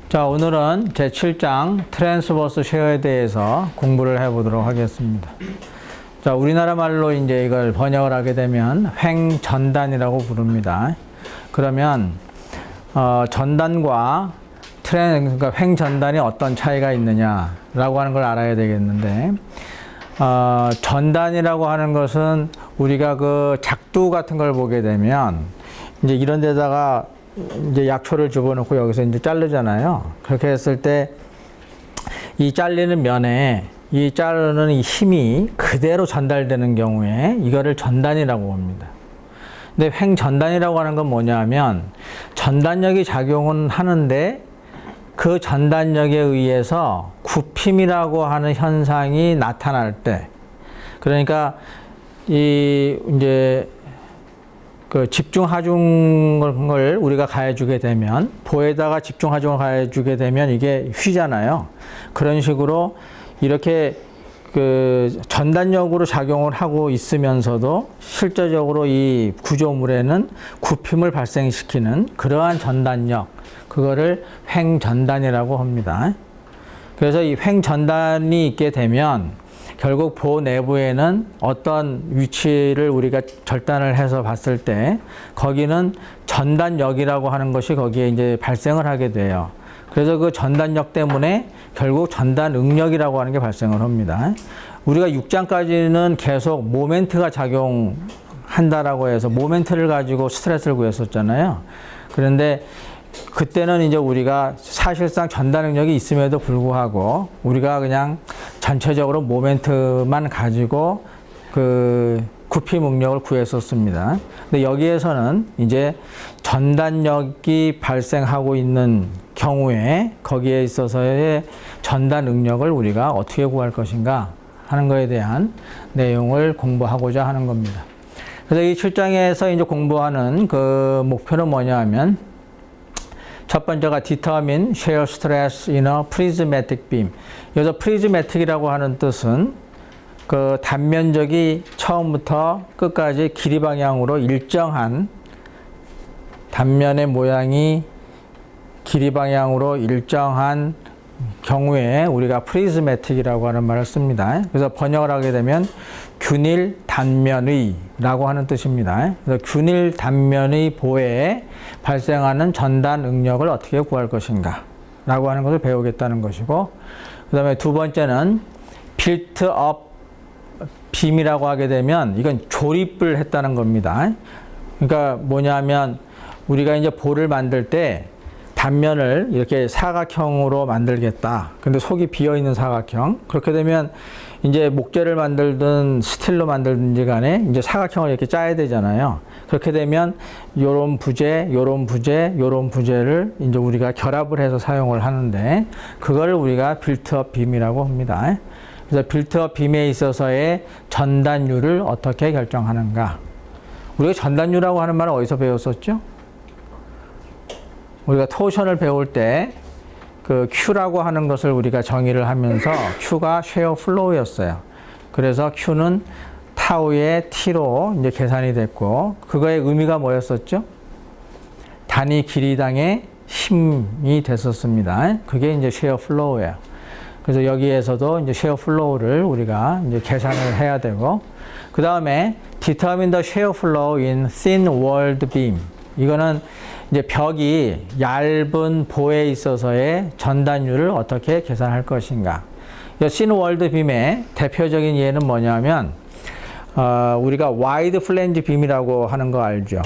자, 오늘은 제7장 트랜스버스 쉐어에 대해서 공부를 해보도록 하겠습니다. 자, 우리나라 말로 이제 이걸 번역을 하게 되면 횡전단이라고 부릅니다. 그러면 전단과 그러니까 횡전단이 어떤 차이가 있느냐라고 하는 걸 알아야 되겠는데, 전단이라고 하는 것은 우리가 그 작두 같은 걸 보게 되면 이제 이런 데다가 이제 약초를 집어넣고 여기서 이제 자르잖아요. 그렇게 했을 때 이 잘리는 면에 이 자르는 이 힘이 그대로 전달되는 경우에 이거를 전단이라고 합니다. 근데 횡전단이라고 하는 건 뭐냐면 전단력이 작용은 하는데 그 전단력에 의해서 굽힘이라고 하는 현상이 나타날 때, 그러니까 이제 그 집중 하중을 우리가 가해주게 되면, 보에다가 집중 하중을 가해주게 되면 이게 휘잖아요. 그런 식으로 이렇게 그 전단력으로 작용을 하고 있으면서도 실제적으로 이 구조물에는 굽힘을 발생시키는 그러한 전단력, 그거를 횡전단이라고 합니다. 그래서 이 횡전단이 있게 되면 결국 보 내부에는 어떤 위치를 우리가 절단을 해서 봤을 때 거기는 전단력이라고 하는 것이 거기에 이제 발생을 하게 돼요. 그래서 그 전단력 때문에 결국 전단 응력이라고 하는 게 발생을 합니다. 우리가 6장까지는 계속 모멘트가 작용한다라고 해서 모멘트를 가지고 스트레스를 구했었잖아요. 그런데 그때는 이제 우리가 사실상 전단 응력이 있음에도 불구하고 우리가 그냥 전체적으로 모멘트만 가지고 그 굽힘 응력을 구했었습니다. 근데 여기에서는 이제 전단력이 발생하고 있는 경우에 거기에 있어서의 전단 응력을 우리가 어떻게 구할 것인가 하는 것에 대한 내용을 공부하고자 하는 겁니다. 그래서 이 7장에서 이제 공부하는 그 목표는 뭐냐 하면, 첫 번째가 determine shear stress in a prismatic beam. 여기서 prismatic이라고 하는 뜻은 그 단면적이 처음부터 끝까지 길이 방향으로 일정한, 단면의 모양이 길이 방향으로 일정한 경우에 우리가 프리즈매틱이라고 하는 말을 씁니다. 그래서 번역을 하게 되면 균일 단면의 라고 하는 뜻입니다. 그래서 균일 단면의 보에 발생하는 전단 응력을 어떻게 구할 것인가 라고 하는 것을 배우겠다는 것이고, 그 다음에 두 번째는 built up 빔이라고 하게 되면 이건 조립을 했다는 겁니다. 그러니까 뭐냐면 우리가 이제 볼을 만들 때 단면을 이렇게 사각형으로 만들겠다. 근데 속이 비어있는 사각형. 그렇게 되면 이제 목재를 만들든 스틸로 만들든지 간에 이제 사각형을 이렇게 짜야 되잖아요. 그렇게 되면 요런 부재, 요런 부재, 요런 부재를 이제 우리가 결합을 해서 사용을 하는데, 그걸 우리가 빌트업 빔이라고 합니다. 그래서 빌트업 빔에 있어서의 전단율을 어떻게 결정하는가. 우리가 전단율이라고 하는 말은 어디서 배웠었죠? 우리가 토션을 배울 때 그 Q라고 하는 것을 우리가 정의를 하면서 Q가 쉐어 플로우였어요. 그래서 Q는 타우의 T로 이제 계산이 됐고, 그거의 의미가 뭐였었죠? 단위 길이당의 힘이 됐었습니다. 그게 이제 쉐어 플로우예요. 그래서 여기에서도 이제 쉐어 플로우를 우리가 이제 계산을 해야 되고, 그 다음에 determine the shear flow in thin walled beam. 이거는 이제 벽이 얇은 보에 있어서의 전단율을 어떻게 계산할 것인가. thin walled beam의 대표적인 예는 뭐냐면, 우리가 wide flange beam이라고 하는 거 알죠?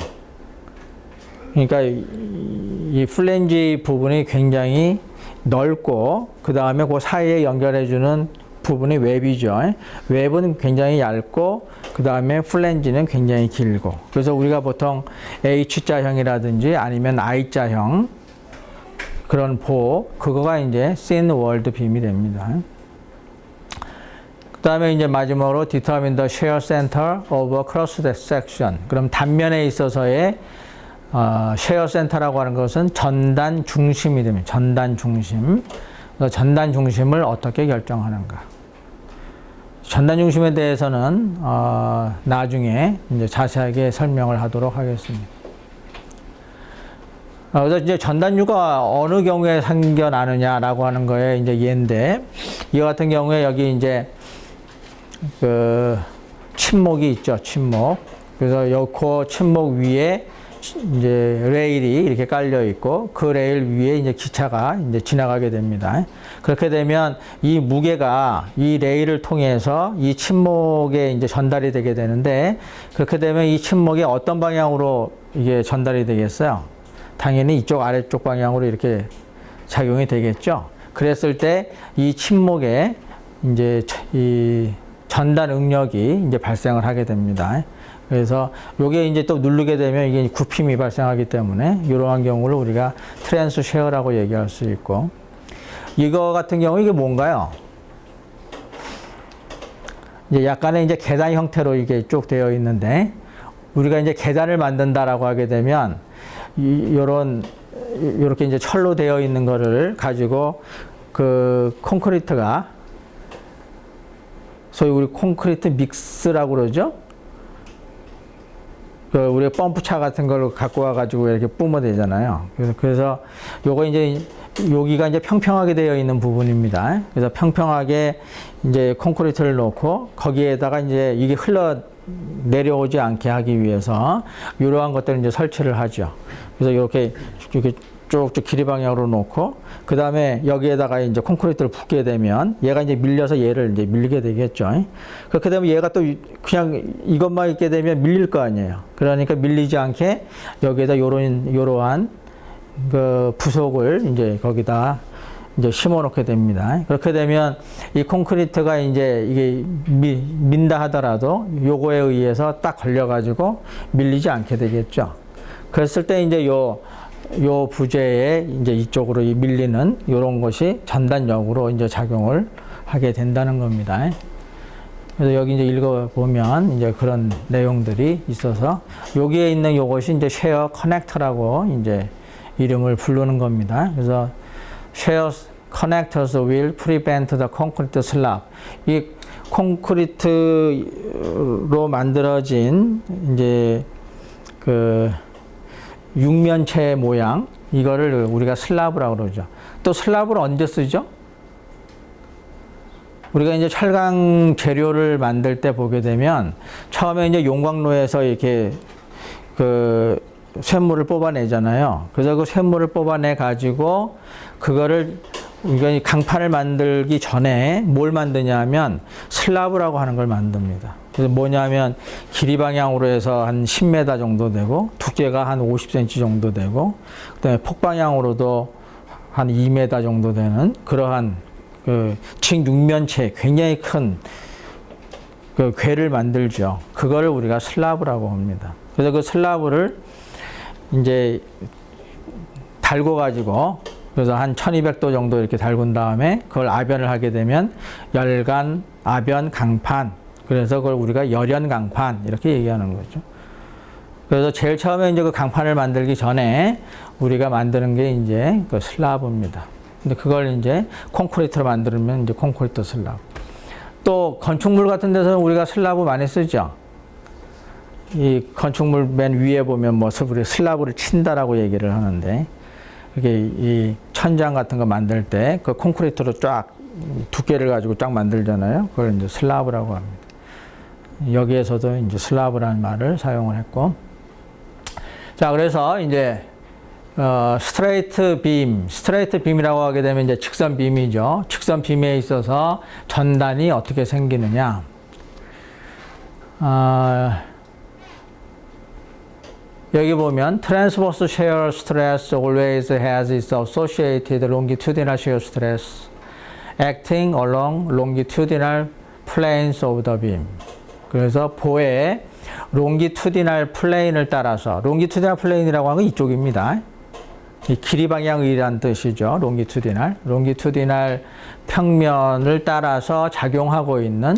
그러니까 이 플랜지 부분이 굉장히 넓고, 그 다음에 그 사이에 연결해주는 부분이 웹이죠. 웹은 굉장히 얇고, 그 다음에 플랜지는 굉장히 길고. 그래서 우리가 보통 H자형이라든지 아니면 I자형 그런 그거가 이제 thin walled beam이 됩니다. 그 다음에 이제 마지막으로 determine the shear center of a cross section. 그럼 단면에 있어서의 shear center라고 하는 것은 전단 중심이 됩니다. 전단 중심. 전단 중심을 어떻게 결정하는가. 전단 중심에 대해서는 나중에 이제 자세하게 설명을 하도록 하겠습니다. 그래서 이제 전단유가 어느 경우에 생겨나느냐라고 하는 거에 이제 예인데, 이와 같은 경우에 여기 이제 그 침목이 있죠, 침목. 그래서 그 침목 위에 이제 레일이 이렇게 깔려 있고, 그 레일 위에 이제 기차가 이제 지나가게 됩니다. 그렇게 되면 이 무게가 이 레일을 통해서 이 침목에 이제 전달이 되게 되는데, 그렇게 되면 이 침목이 어떤 방향으로 이게 전달이 되겠어요? 당연히 이쪽 아래쪽 방향으로 이렇게 작용이 되겠죠. 그랬을 때 이 침목에 이제 이 전단 응력이 이제 발생을 하게 됩니다. 그래서 요게 이제 또 누르게 되면 이게 굽힘이 발생하기 때문에 이러한 경우를 우리가 트랜스 쉐어라고 얘기할 수 있고, 이거 같은 경우 이게 뭔가요? 이제 약간의 이제 계단 형태로 이게 쭉 되어 있는데, 우리가 이제 계단을 만든다라고 하게 되면 요렇게 이제 철로 되어 있는 거를 가지고 그 콘크리트가 소위 우리 콘크리트 믹스라고 그러죠. 그 우리 펌프차 같은 걸 갖고 와가지고 이렇게 뿜어대잖아요. 그래서 요거 이제 여기가 이제 평평하게 되어 있는 부분입니다. 그래서 평평하게 이제 콘크리트를 놓고 거기에다가 이제 이게 흘러 내려오지 않게 하기 위해서 이러한 것들을 이제 설치를 하죠. 그래서 이렇게 쭉쭉 길이 방향으로 놓고, 그 다음에 여기에다가 이제 콘크리트를 붓게 되면 얘가 이제 밀려서 얘를 이제 밀게 되겠죠. 그렇게 되면 얘가 또 그냥 이것만 있게 되면 밀릴 거 아니에요. 그러니까 밀리지 않게 여기에다 요러한 그 부속을 이제 거기다 이제 심어 놓게 됩니다. 그렇게 되면 이 콘크리트가 이제 이게 민다 하더라도 요거에 의해서 딱 걸려가지고 밀리지 않게 되겠죠. 그랬을 때 이제 요 부재에 이제 이쪽으로 밀리는 요런 것이 전단력으로 이제 작용을 하게 된다는 겁니다. 그래서 여기 이제 읽어보면 이제 그런 내용들이 있어서, 여기에 있는 요것이 이제 쉐어 커넥터라고 이제 이름을 부르는 겁니다. 그래서 쉐어 connectors will prevent the concrete slab. 이 콘크리트로 만들어진 이제 그 육면체 모양, 이거를 우리가 슬라브라고 그러죠. 또 슬라브를 언제 쓰죠? 우리가 이제 철강 재료를 만들 때 보게 되면 처음에 이제 용광로에서 이렇게 그 쇳물을 뽑아내잖아요. 그래서 그 쇳물을 뽑아내 가지고 그거를 우리가 강판을 만들기 전에 뭘 만드냐 하면 슬라브라고 하는 걸 만듭니다. 그래서 뭐냐면 길이 방향으로 해서 한 10m 정도 되고, 두께가 한 50cm 정도 되고, 그다음에 폭 방향으로도 한 2m 정도 되는 그러한 그 직육면체 굉장히 큰 그 궤를 만들죠. 그거를 우리가 슬라브라고 합니다. 그래서 그 슬라브를 이제 달궈 가지고, 그래서 한 1200도 정도 이렇게 달군 다음에 그걸 아변을 하게 되면 열간, 아변, 강판. 그래서 그걸 우리가 열연 강판 이렇게 얘기하는 거죠. 그래서 제일 처음에 이제 그 강판을 만들기 전에 우리가 만드는 게 이제 그 슬라브입니다. 근데 그걸 이제 콘크리트로 만들면 이제 콘크리트 슬라브. 또 건축물 같은 데서는 우리가 슬라브 많이 쓰죠. 이 건축물 맨 위에 보면 뭐 슬라브를 친다라고 얘기를 하는데, 이게 이 천장 같은 거 만들 때 그 콘크리트로 쫙 두께를 가지고 쫙 만들잖아요. 그걸 이제 슬라브라고 합니다. 여기에서도 이제 슬라브라는 말을 사용을 했고, 자, 그래서 이제 스트레이트 빔이라고 하게 되면 이제 직선 빔이죠. 직선 빔에 있어서 전단이 어떻게 생기느냐? 여기 보면 transverse shear stress always has its associated longitudinal shear stress acting along longitudinal planes of the beam. 그래서 보의 롱기투디널 플레인을 따라서, 롱기투디널 플레인이라고 하는 건 이쪽입니다. 이 길이 방향이란 뜻이죠. 롱기투디널 평면을 따라서 작용하고 있는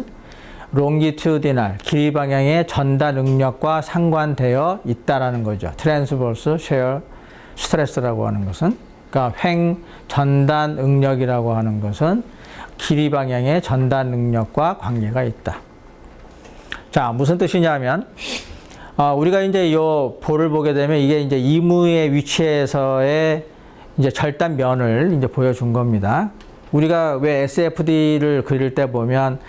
롱기튜디널, 길이 방향의 전단 응력과 상관되어 있다라는 거죠. 트랜스버스 쉐어 스트레스라고 하는 것은, 그러니까 횡 전단 응력이라고 하는 것은 길이 방향의 전단 응력과 관계가 있다. 자, 무슨 뜻이냐면 우리가 이제 요 볼을 보게 되면 이게 이제 이무의 위치에서의 이제 절단면을 이제 보여준 겁니다. 우리가 왜 SFD를 그릴 때 보면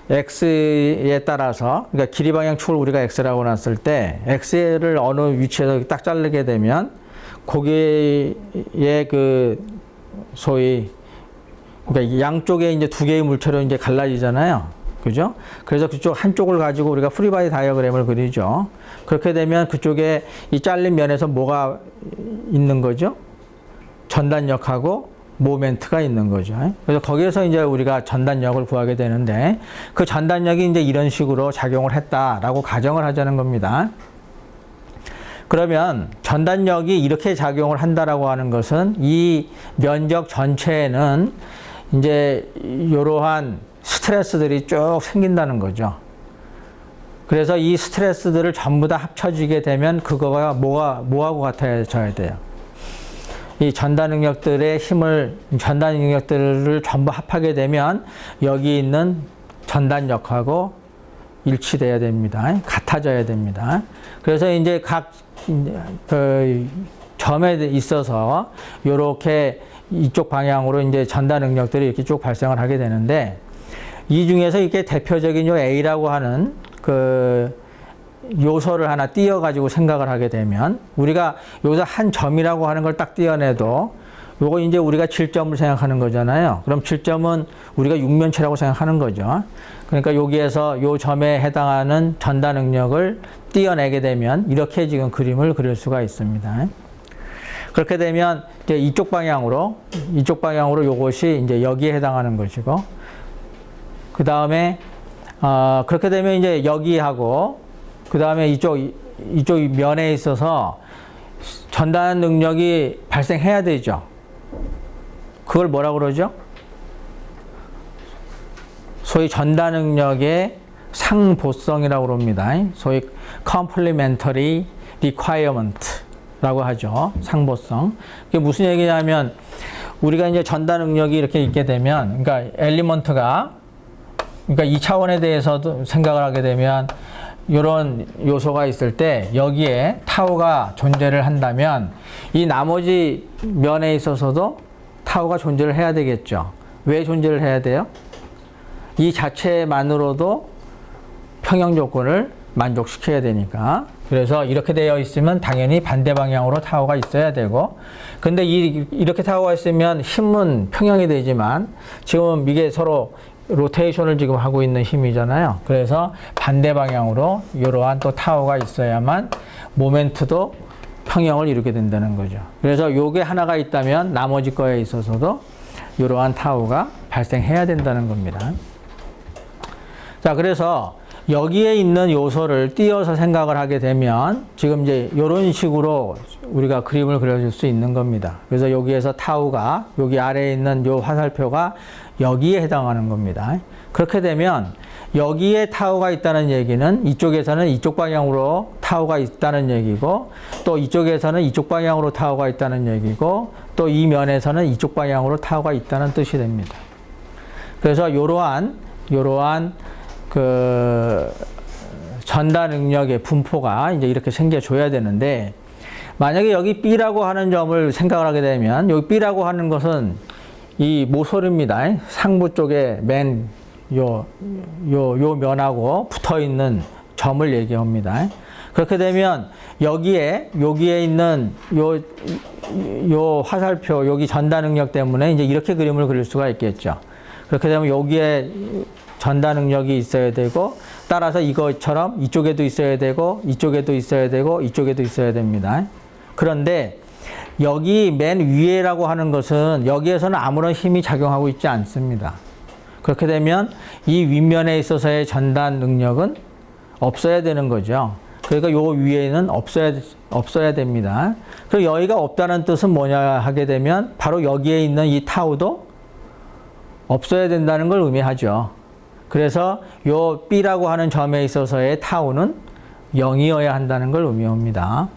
X에 따라서, 그러니까 길이 방향 축을 우리가 X라고 놨을 때, X를 어느 위치에서 딱 자르게 되면, 거기에 그, 소위, 그러니까 양쪽에 이제 두 개의 물체로 이제 갈라지잖아요. 그죠? 그래서 그쪽 한쪽을 가지고 우리가 프리바디 다이어그램을 그리죠. 그렇게 되면 그쪽에 이 잘린 면에서 뭐가 있는 거죠? 전단력하고 모멘트가 있는 거죠. 그래서 거기에서 이제 우리가 전단력을 구하게 되는데, 그 전단력이 이제 이런 식으로 작용을 했다라고 가정을 하자는 겁니다. 그러면 전단력이 이렇게 작용을 한다라고 하는 것은 이 면적 전체에는 이제 이러한 스트레스들이 쭉 생긴다는 거죠. 그래서 이 스트레스들을 전부 다 합쳐지게 되면 그거가 뭐하고 같아져야 돼요. 이 전단 능력들의 힘을, 전단 능력들을 전부 합하게 되면 여기 있는 전단력하고 일치돼야 됩니다. 같아져야 됩니다. 그래서 이제 각 그 점에 있어서 이렇게 이쪽 방향으로 이제 전단 능력들이 이렇게 쭉 발생을 하게 되는데, 이 중에서 이게 대표적인 요 A라고 하는 그 요소를 하나 띄어가지고 생각을 하게 되면, 우리가 여기서 한 점이라고 하는 걸 딱 띄어내도 요거 이제 우리가 질점을 생각하는 거잖아요. 그럼 질점은 우리가 육면체라고 생각하는 거죠. 그러니까 여기에서 요 점에 해당하는 전단 능력을 띄어내게 되면 이렇게 지금 그림을 그릴 수가 있습니다. 그렇게 되면 이제 이쪽 방향으로 요것이 이제 여기에 해당하는 것이고, 그 다음에 그렇게 되면 이제 여기하고 그 다음에 이쪽 면에 있어서 전단 능력이 발생해야 되죠. 그걸 뭐라고 그러죠? 소위 전단 능력의 상보성이라고 그럽니다. 소위 complementary requirement라고 하죠. 상보성. 그게 무슨 얘기냐면, 우리가 이제 전단 능력이 이렇게 있게 되면, 그러니까 엘리먼트가, 그러니까 이 차원에 대해서도 생각을 하게 되면, 이런 요소가 있을 때 여기에 타우가 존재를 한다면 이 나머지 면에 있어서도 타우가 존재를 해야 되겠죠. 왜 존재를 해야 돼요? 이 자체만으로도 평형 조건을 만족시켜야 되니까. 그래서 이렇게 되어 있으면 당연히 반대 방향으로 타우가 있어야 되고, 근데 이렇게 타우가 있으면 힘은 평형이 되지만 지금 이게 서로 로테이션을 지금 하고 있는 힘이잖아요. 그래서 반대 방향으로 이러한 또 타워가 있어야만 모멘트도 평형을 이루게 된다는 거죠. 그래서 요게 하나가 있다면 나머지 거에 있어서도 이러한 타워가 발생해야 된다는 겁니다. 자, 그래서 여기에 있는 요소를 띄어서 생각을 하게 되면 지금 이제 이런 식으로 우리가 그림을 그려줄 수 있는 겁니다. 그래서 여기에서 타우가 여기 아래에 있는 요 화살표가 여기에 해당하는 겁니다. 그렇게 되면 여기에 타우가 있다는 얘기는 이쪽에서는 이쪽 방향으로 타우가 있다는 얘기고, 또 이쪽에서는 이쪽 방향으로 타우가 있다는 얘기고, 또 이 면에서는 이쪽 방향으로 타우가 있다는 뜻이 됩니다. 그래서 이러한 그 전단 능력의 분포가 이제 이렇게 생겨줘야 되는데, 만약에 여기 B라고 하는 점을 생각을 하게 되면, 여기 B라고 하는 것은 이 모서리입니다. 상부 쪽에 맨 요 면하고 붙어 있는 점을 얘기합니다. 그렇게 되면 여기에 있는 요 화살표, 여기 전단 능력 때문에 이제 이렇게 그림을 그릴 수가 있겠죠. 그렇게 되면 여기에 전단 능력이 있어야 되고, 따라서 이것처럼 이쪽에도 있어야 되고, 이쪽에도 있어야 되고, 이쪽에도 있어야 됩니다. 그런데 여기 맨 위에라고 하는 것은 여기에서는 아무런 힘이 작용하고 있지 않습니다. 그렇게 되면 이 윗면에 있어서의 전단 능력은 없어야 되는 거죠. 그러니까 요 위에는 없어야 됩니다. 그리고 여기가 없다는 뜻은 뭐냐 하게 되면 바로 여기에 있는 이 타우도 없어야 된다는 걸 의미하죠. 그래서 요 B라고 하는 점에 있어서의 타우는 0이어야 한다는 걸 의미합니다.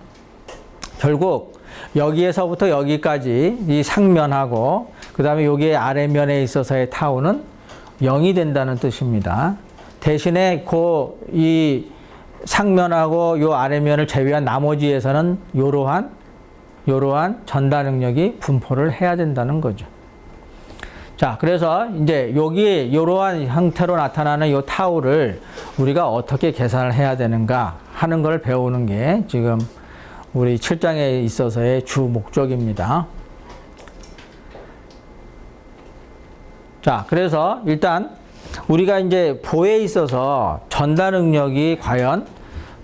결국 여기에서부터 여기까지 이 상면하고 그 다음에 여기에 아래면에 있어서의 타우는 0이 된다는 뜻입니다. 대신에 이 상면하고 요 아래면을 제외한 나머지에서는 요러한 전달 능력이 분포를 해야 된다는 거죠. 자, 그래서 이제 여기 이러한 형태로 나타나는 이 타우를 우리가 어떻게 계산을 해야 되는가 하는 걸 배우는 게 지금 우리 7장에 있어서의 주 목적입니다. 자, 그래서 일단 우리가 이제 보에 있어서 전달 능력이 과연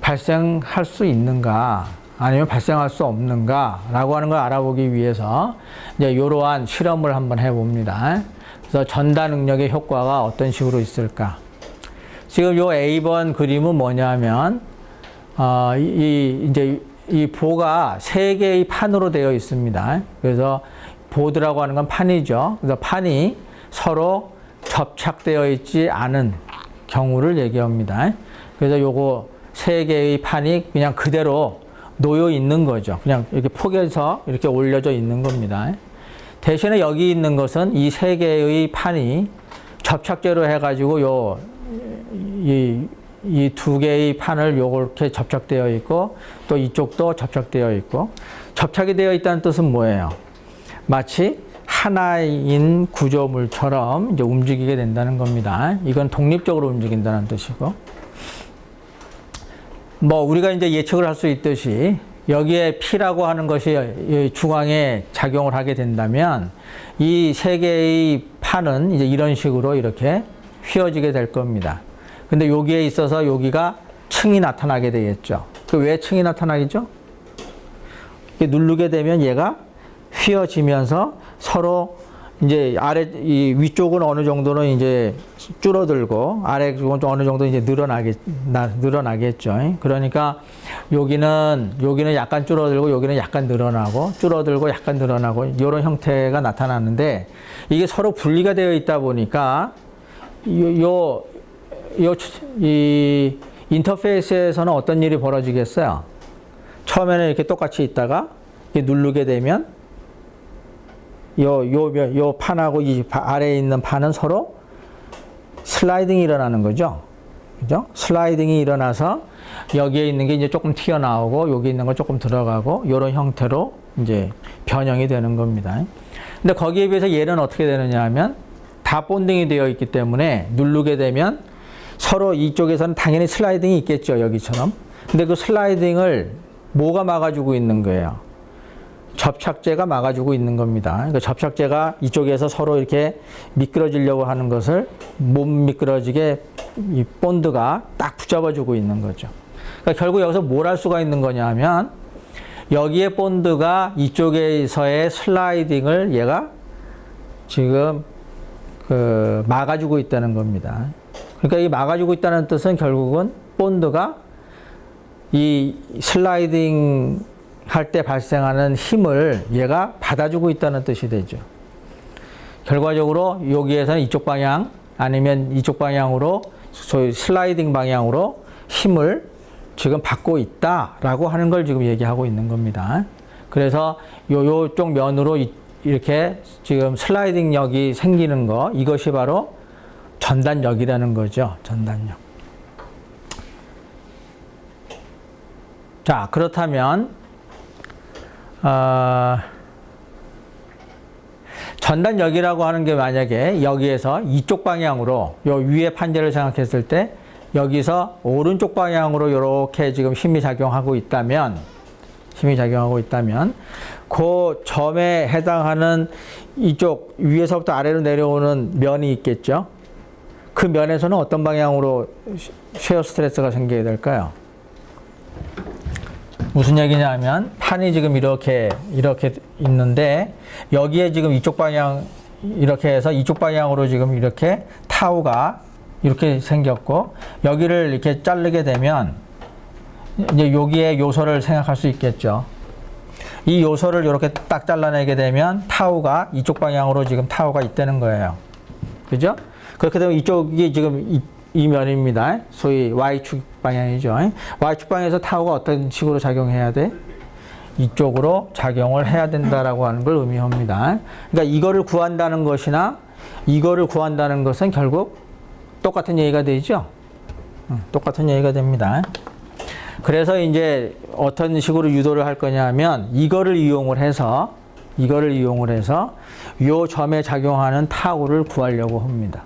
발생할 수 있는가 아니면 발생할 수 없는가라고 하는 걸 알아보기 위해서 이제 이러한 실험을 한번 해봅니다. 그래서 전달 능력의 효과가 어떤 식으로 있을까? 지금 요 A번 그림은 뭐냐면 이 보가 세 개의 판으로 되어 있습니다. 그래서 보드라고 하는 건 판이죠. 그래서 판이 서로 접착되어 있지 않은 경우를 얘기합니다. 그래서 요거 세 개의 판이 그냥 그대로 놓여 있는 거죠. 그냥 이렇게 폭에서 이렇게 올려져 있는 겁니다. 대신에 여기 있는 것은 이 세 개의 판이 접착제로 해가지고 이 두 개의 판을 요렇게 접착되어 있고 또 이쪽도 접착되어 있고 접착이 되어 있다는 뜻은 뭐예요? 마치 하나인 구조물처럼 이제 움직이게 된다는 겁니다. 이건 독립적으로 움직인다는 뜻이고. 뭐 우리가 이제 예측을 할 수 있듯이 여기에 P라고 하는 것이 중앙에 작용을 하게 된다면 이 세 개의 판은 이제 이런 식으로 이렇게 휘어지게 될 겁니다. 근데 여기에 있어서 여기가 층이 나타나게 되겠죠. 그 왜 층이 나타나겠죠? 누르게 되면 얘가 휘어지면서 서로 이제 이 위쪽은 어느 정도는 이제 줄어들고 아래 쪽은 또 어느 정도 이제 늘어나겠죠. 그러니까 여기는 약간 줄어들고 여기는 약간 늘어나고 줄어들고 약간 늘어나고 이런 형태가 나타나는데 이게 서로 분리가 되어 있다 보니까 이 인터페이스에서는 어떤 일이 벌어지겠어요? 처음에는 이렇게 똑같이 있다가 이렇게 누르게 되면 요 판하고 이 아래에 있는 판은 서로 슬라이딩이 일어나는 거죠. 그죠? 슬라이딩이 일어나서 여기에 있는 게 이제 조금 튀어나오고 여기 있는 거 조금 들어가고 이런 형태로 이제 변형이 되는 겁니다. 근데 거기에 비해서 얘는 어떻게 되느냐 하면 다 본딩이 되어 있기 때문에 누르게 되면 서로 이쪽에서는 당연히 슬라이딩이 있겠죠. 여기처럼. 근데 그 슬라이딩을 뭐가 막아주고 있는 거예요? 접착제가 막아주고 있는 겁니다. 그러니까 접착제가 이쪽에서 서로 이렇게 미끄러지려고 하는 것을 못 미끄러지게 이 본드가 딱 붙잡아주고 있는 거죠. 그러니까 결국 여기서 뭘 할 수가 있는 거냐 하면 여기에 본드가 이쪽에서의 슬라이딩을 얘가 지금 막아주고 있다는 겁니다. 그러니까 이 막아주고 있다는 뜻은 결국은 본드가 이 슬라이딩 할 때 발생하는 힘을 얘가 받아주고 있다는 뜻이 되죠. 결과적으로 여기에서는 이쪽 방향 아니면 이쪽 방향으로 소위 슬라이딩 방향으로 힘을 지금 받고 있다라고 하는 걸 지금 얘기하고 있는 겁니다. 그래서 요쪽 면으로 이렇게 지금 슬라이딩력이 생기는 거 이것이 바로 전단력이라는 거죠. 전단력. 자, 그렇다면 전단력이라고 하는 게 만약에 여기에서 이쪽 방향으로 요 위에 판재를 생각했을 때 여기서 오른쪽 방향으로 이렇게 지금 힘이 작용하고 있다면 그 점에 해당하는 이쪽 위에서부터 아래로 내려오는 면이 있겠죠. 그 면에서는 어떤 방향으로 쉐어 스트레스가 생기게 될까요? 무슨 얘기냐 하면 판이 지금 이렇게 있는데 여기에 지금 이쪽 방향 이렇게 해서 이쪽 방향으로 지금 이렇게 타우가 이렇게 생겼고 여기를 이렇게 자르게 되면 이제 여기에 요소를 생각할 수 있겠죠. 이 요소를 이렇게 딱 잘라내게 되면 타우가 이쪽 방향으로 지금 타우가 있다는 거예요. 그죠? 그렇게 되면 이쪽이 지금 이 면입니다. 소위 Y축 방향이죠. Y축 방향에서 타우가 어떤 식으로 작용해야 돼? 이쪽으로 작용을 해야 된다라고 하는 걸 의미합니다. 그러니까 이거를 구한다는 것이나 이거를 구한다는 것은 결국 똑같은 얘기가 되죠. 똑같은 얘기가 됩니다. 그래서 이제 어떤 식으로 유도를 할 거냐 하면 이거를 이용을 해서 요 점에 작용하는 타우를 구하려고 합니다.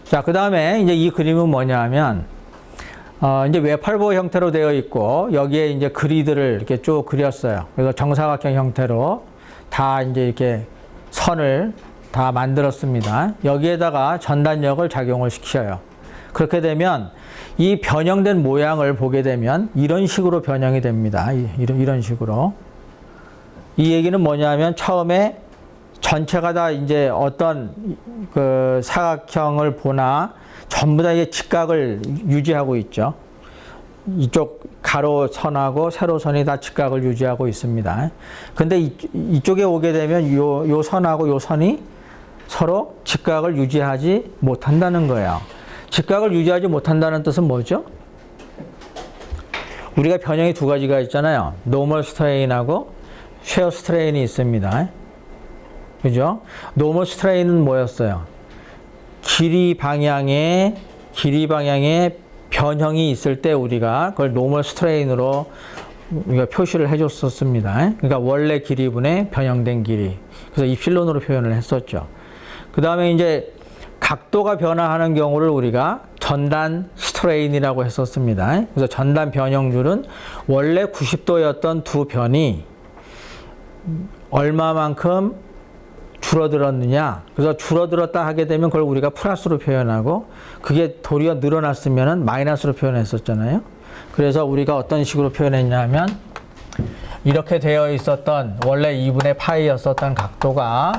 자, 그 다음에 이제 이 그림은 뭐냐 하면, 이제 외팔보 형태로 되어 있고, 여기에 이제 그리드를 이렇게 쭉 그렸어요. 그래서 정사각형 형태로 다 이제 이렇게 선을 다 만들었습니다. 여기에다가 전단력을 작용을 시켜요. 그렇게 되면 이 변형된 모양을 보게 되면 이런 식으로 변형이 됩니다. 이런 식으로. 이 얘기는 뭐냐면 처음에 전체가 다 이제 어떤 그 사각형을 보나 전부 다 이게 직각을 유지하고 있죠. 이쪽 가로선하고 세로선이 다 직각을 유지하고 있습니다. 근데 이쪽에 오게 되면 요 선하고 요 선이 서로 직각을 유지하지 못한다는 거예요. 직각을 유지하지 못한다는 뜻은 뭐죠? 우리가 변형이 두 가지가 있잖아요. 노멀 스트레인하고 쉐어 스트레인이 있습니다. 그죠? 노멀 스트레인은 뭐였어요? 길이 방향에 변형이 있을 때 우리가 그걸 노멀 스트레인으로 우리가 표시를 해줬었습니다. 그러니까 원래 길이분의 변형된 길이. 그래서 입실론으로 표현을 했었죠. 그 다음에 이제 각도가 변화하는 경우를 우리가 전단 스트레인이라고 했었습니다. 그래서 전단 변형률은 원래 90도였던 두 변이 얼마만큼 줄어들었느냐. 그래서 줄어들었다 하게 되면 그걸 우리가 플러스로 표현하고 그게 도리어 늘어났으면 마이너스로 표현했었잖아요. 그래서 우리가 어떤 식으로 표현했냐 하면 이렇게 되어 있었던 원래 2분의 파이였었던 각도가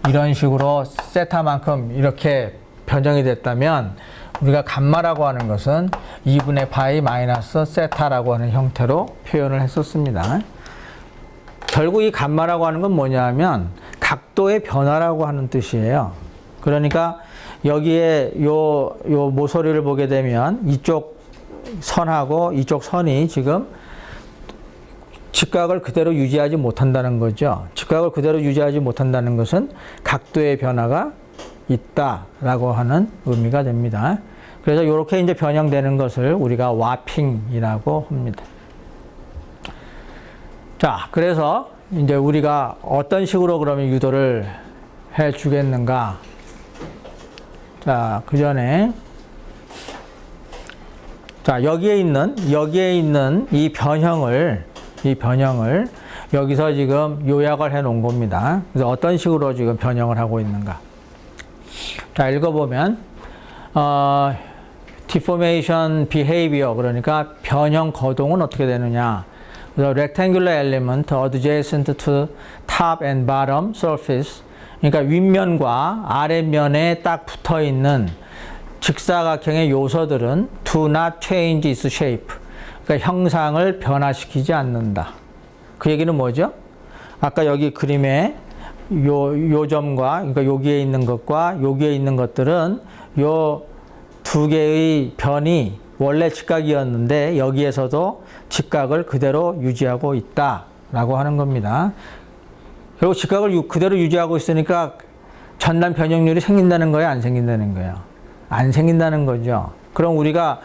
이런 식으로 세타만큼 이렇게 변형이 됐다면 우리가 감마라고 하는 것은 2분의 파이 마이너스 세타라고 하는 형태로 표현을 했었습니다. 결국 이 감마라고 하는 건 뭐냐 하면 각도의 변화라고 하는 뜻이에요. 그러니까 여기에 요 모서리를 보게 되면 이쪽 선하고 이쪽 선이 지금 직각을 그대로 유지하지 못한다는 거죠. 직각을 그대로 유지하지 못한다는 것은 각도의 변화가 있다라고 하는 의미가 됩니다. 그래서 이렇게 이제 변형되는 것을 우리가 와핑이라고 합니다. 자, 그래서 이제 우리가 어떤 식으로 그러면 유도를 해 주겠는가? 자, 그 전에 자, 여기에 있는 이 변형을 여기서 지금 요약을 해 놓은 겁니다. 그래서 어떤 식으로 지금 변형을 하고 있는가? 자, 읽어보면 deformation behavior, 그러니까 변형 거동은 어떻게 되느냐? 그래서 rectangular element adjacent to top and bottom surface, 그러니까 윗면과 아랫면에 딱 붙어 있는 직사각형의 요소들은 do not change its shape, 그러니까 형상을 변화시키지 않는다. 그 얘기는 뭐죠? 아까 여기 그림에 요 점과, 그러니까 여기에 있는 것과 여기에 있는 것들은 요 두 개의 변이 원래 직각이었는데 여기에서도 직각을 그대로 유지하고 있다라고 하는 겁니다. 그리고 직각을 그대로 유지하고 있으니까 전단 변형률이 생긴다는 거예요? 안 생긴다는 거예요? 안 생긴다는 거죠. 그럼 우리가